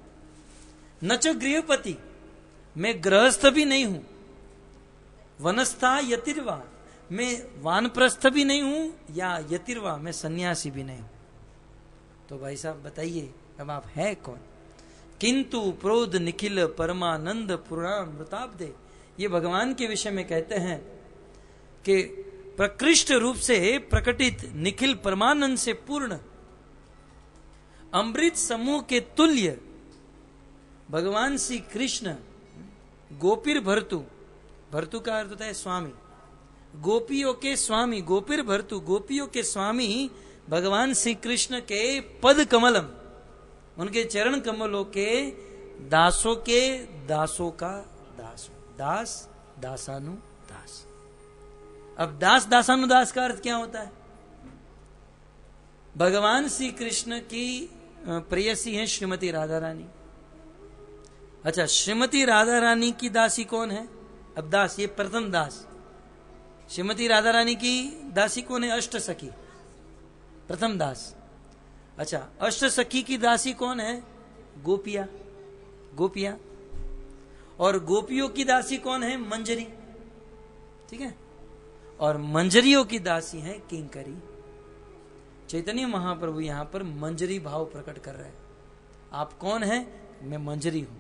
न च गृहपति, मैं गृहस्थ भी नहीं हूं। वनस्था यतिर्वा, मैं वानप्रस्थ भी नहीं हूं, या यतिर्वा, मैं सन्यासी भी नहीं हूं। तो भाई साहब बताइए अब आप है कौन? किंतु प्रोद निखिल परमानंद पुरामृताब्दे, ये भगवान के विषय में कहते हैं कि प्रकृष्ट रूप से प्रकटित निखिल परमानंद से पूर्ण अमृत समूह के तुल्य भगवान श्री कृष्ण गोपीर भर्तु, भर्तु का अर्थ होता है स्वामी, गोपियों के स्वामी, गोपीर भर्तु, गोपियों के स्वामी भगवान श्री कृष्ण के पद कमलम, उनके चरण कमलों के दासों के दासों का दास, दास दासानु दास। अब दास दासानुदास का अर्थ क्या होता है? भगवान श्री कृष्ण की प्रेयसी है श्रीमती राधा रानी। अच्छा, श्रीमती राधा रानी की दासी कौन है? अब दास, ये प्रथम दास। श्रीमती राधा रानी की दासी कौन है? अष्ट सखी, प्रथम दास। अच्छा, अष्ट सखी की दासी कौन है? गोपिया, गोपिया। और गोपियों की दासी कौन है? मंजरी, ठीक है। और मंजरियों की दासी है किंकरी। चैतन्य महाप्रभु यहां पर मंजरी भाव प्रकट कर रहे हैं। आप कौन हैं? मैं मंजरी हूं।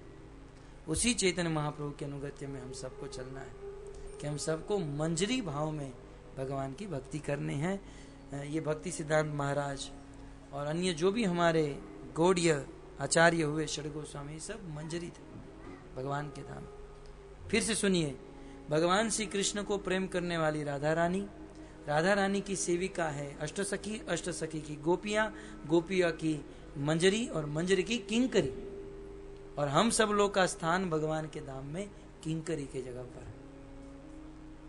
उसी चैतन्य महाप्रभु के अनुगत्य में हम सबको चलना है कि हम सबको मंजरी भाव में भगवान की भक्ति करनी है। ये भक्ति सिद्धांत महाराज और अन्य जो भी हमारे गौड़ीय आचार्य हुए, षड गोस्वामी, सब मंजरी थे भगवान के धाम। फिर से सुनिए, भगवान श्री कृष्ण को प्रेम करने वाली राधा रानी, राधा रानी की सेविका है अष्टसखी, अष्टसखी की गोपियां, गोपिया की मंजरी और मंजरी की किंकरी। और हम सब लोग का स्थान भगवान के धाम में किंकरी के जगह पर है।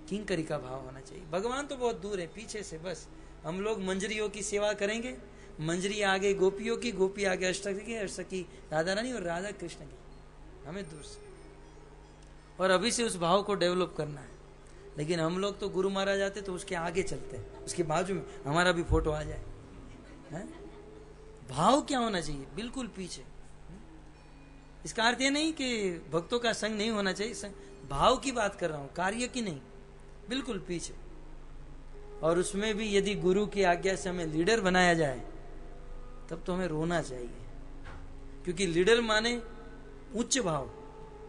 किंकरी का भाव होना चाहिए। भगवान तो बहुत दूर है, पीछे से बस हम लोग मंजरियों की सेवा करेंगे, मंजरी आगे गोपियों की, गोपी आगे अष्टक की, अष्टक की राधा रानी और राधा कृष्ण की, हमें दूर से। और अभी से उस भाव को डेवलप करना है। लेकिन हम लोग तो गुरु महाराज आते तो उसके आगे चलते हैं, उसके बाजू में हमारा भी फोटो आ जाए, है? भाव क्या होना चाहिए? बिल्कुल पीछे। इसका अर्थ ये नहीं कि भक्तों का संग नहीं होना चाहिए, भाव की बात कर रहा हूं, कार्य की नहीं, बिल्कुल पीछे। और उसमें भी यदि गुरु की आज्ञा से हमें लीडर बनाया जाए तब तो हमें रोना चाहिए, क्योंकि लीडर माने उच्च भाव,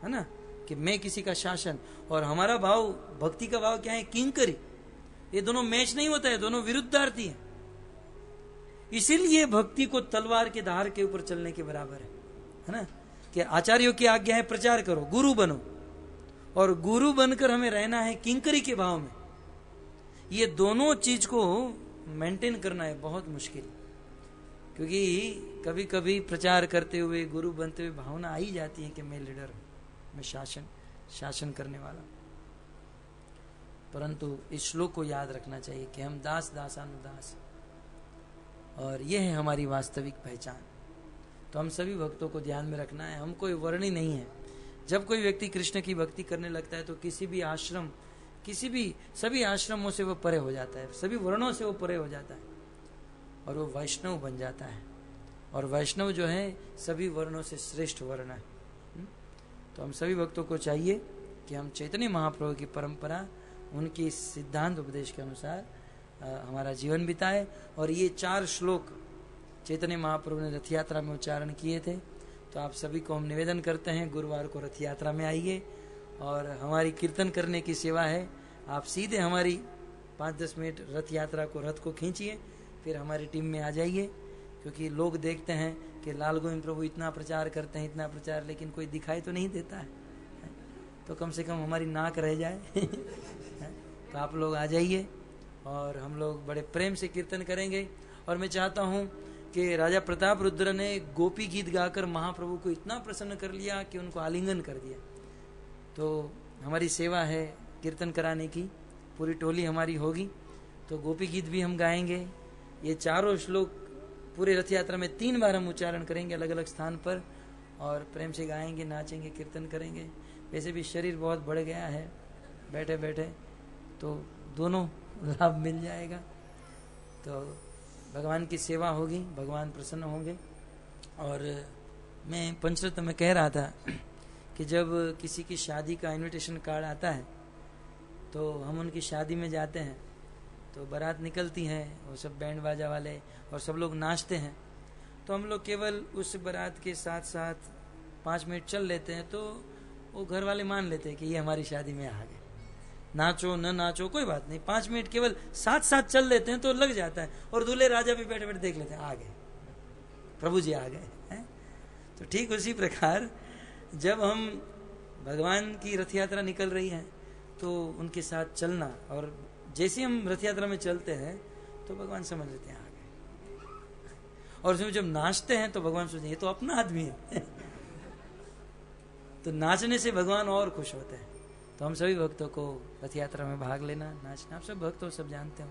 है ना, कि मैं किसी का शासन, और हमारा भाव, भक्ति का भाव क्या है? किंकरी। ये दोनों मैच नहीं होता है, दोनों विरुद्धार्थी हैं। इसीलिए भक्ति को तलवार के धार के ऊपर चलने के बराबर है ना, कि आचार्यों की आज्ञा है प्रचार करो, गुरु बनो, और गुरु बनकर हमें रहना है किंकरी के भाव में। ये दोनों चीज को मेंटेन करना है बहुत मुश्किल, क्योंकि कभी कभी प्रचार करते हुए, गुरु बनते हुए भावना आई जाती है कि मैं लीडर हूं, मैं शासन करने वाला। परंतु इस श्लोक को याद रखना चाहिए कि हम दास दासानुदास, और यह है हमारी वास्तविक पहचान। तो हम सभी भक्तों को ध्यान में रखना है, हम कोई वर्णी नहीं है। जब कोई व्यक्ति कृष्ण की भक्ति करने लगता है तो किसी भी आश्रम, सभी आश्रमों से वो परे हो जाता है, सभी वर्णों से वो परे हो जाता है, और वो वैष्णव बन जाता है। और वैष्णव जो है सभी वर्णों से श्रेष्ठ वर्ण है। तो हम सभी भक्तों को चाहिए कि हम चैतन्य महाप्रभु की परंपरा, उनकी सिद्धांत उपदेश के अनुसार हमारा जीवन बिताए। और ये 4 श्लोक चैतन्य महाप्रभु ने रथ यात्रा में उच्चारण किए थे। तो आप सभी को हम निवेदन करते हैं, गुरुवार को रथ यात्रा में आइए, और हमारी कीर्तन करने की सेवा है। आप सीधे हमारी 5-10 मिनट रथ यात्रा को, रथ को खींचिए, फिर हमारी टीम में आ जाइए। क्योंकि लोग देखते हैं कि लाल गोविंद प्रभु इतना प्रचार करते हैं, इतना प्रचार, लेकिन कोई दिखाई तो नहीं देता है। तो कम से कम हमारी नाक रह जाए। तो आप लोग आ जाइए, और हम लोग बड़े प्रेम से कीर्तन करेंगे। और मैं चाहता हूँ कि राजा प्रताप रुद्र ने गोपी गीत गाकर महाप्रभु को इतना प्रसन्न कर लिया कि उनको आलिंगन कर दिया। तो हमारी सेवा है कीर्तन कराने की, पूरी टोली हमारी होगी, तो गोपी गीत भी हम गाएंगे। ये 4 श्लोक पूरे रथ यात्रा में 3 बार हम उच्चारण करेंगे अलग अलग स्थान पर, और प्रेम से गाएंगे, नाचेंगे, कीर्तन करेंगे। वैसे भी शरीर बहुत बढ़ गया है बैठे बैठे, तो दोनों लाभ मिल जाएगा। तो भगवान की सेवा होगी, भगवान प्रसन्न होंगे। और मैं पंचरत्न में कह रहा था कि जब किसी की शादी का इनविटेशन कार्ड आता है तो हम उनकी शादी में जाते हैं, तो बारात निकलती है, वो सब बैंड बाजा वाले और सब लोग नाचते हैं। तो हम लोग केवल उस बारात के साथ साथ 5 मिनट चल लेते हैं, तो वो घर वाले मान लेते हैं कि ये हमारी शादी में आ गए। नाचो न नाचो कोई बात नहीं, 5 मिनट केवल साथ साथ चल लेते हैं तो लग जाता है। और दूल्हे राजा भी बैठे बैठे देख लेते हैं, आ गए प्रभु जी, आ गए। तो ठीक उसी प्रकार जब हम भगवान की रथ यात्रा निकल रही है तो उनके साथ चलना, और जैसे हम रथ यात्रा में चलते हैं तो भगवान समझ लेते हैं आ गए। और उसमें जब नाचते हैं तो भगवान सोचते हैं ये तो अपना आदमी है। तो नाचने से भगवान और खुश होते हैं। तो हम सभी भक्तों को रथ यात्रा में भाग लेना, नाचना, आप सब भक्त हो, सब जानते हो।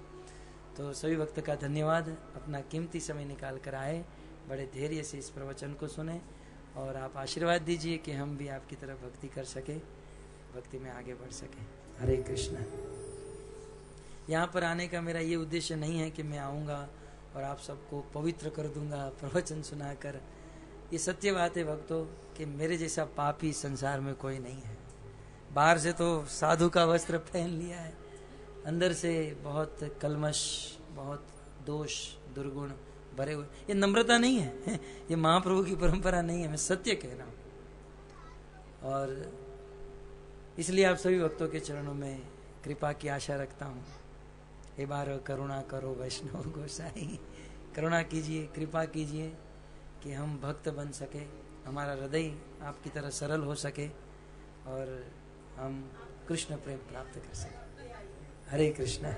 तो सभी भक्त का धन्यवाद, अपना कीमती समय निकाल कर आए, बड़े धैर्य से इस प्रवचन को सुने, और आप आशीर्वाद दीजिए कि हम भी आपकी तरफ भक्ति कर सके, भक्ति में आगे बढ़ सके। हरे कृष्ण। यहाँ पर आने का मेरा ये उद्देश्य नहीं है कि मैं आऊँगा और आप सबको पवित्र कर दूंगा प्रवचन सुनाकर। ये सत्य बात है भक्तों कि मेरे जैसा पापी संसार में कोई नहीं है। बाहर से तो साधु का वस्त्र पहन लिया है, अंदर से बहुत कलमश, बहुत दोष दुर्गुण भरे हुए। ये नम्रता नहीं है, ये महाप्रभु की परंपरा नहीं है, मैं सत्य कह रहा हूं। और इसलिए आप सभी भक्तों के चरणों में कृपा की आशा रखता हूं। हे बार करुणा करो वैष्णव गोसाई, करुणा कीजिए, कृपा कीजिए कि हम भक्त बन सके, हमारा हृदय आपकी तरह सरल हो सके और हम कृष्ण प्रेम प्राप्त कर सके। हरे कृष्ण।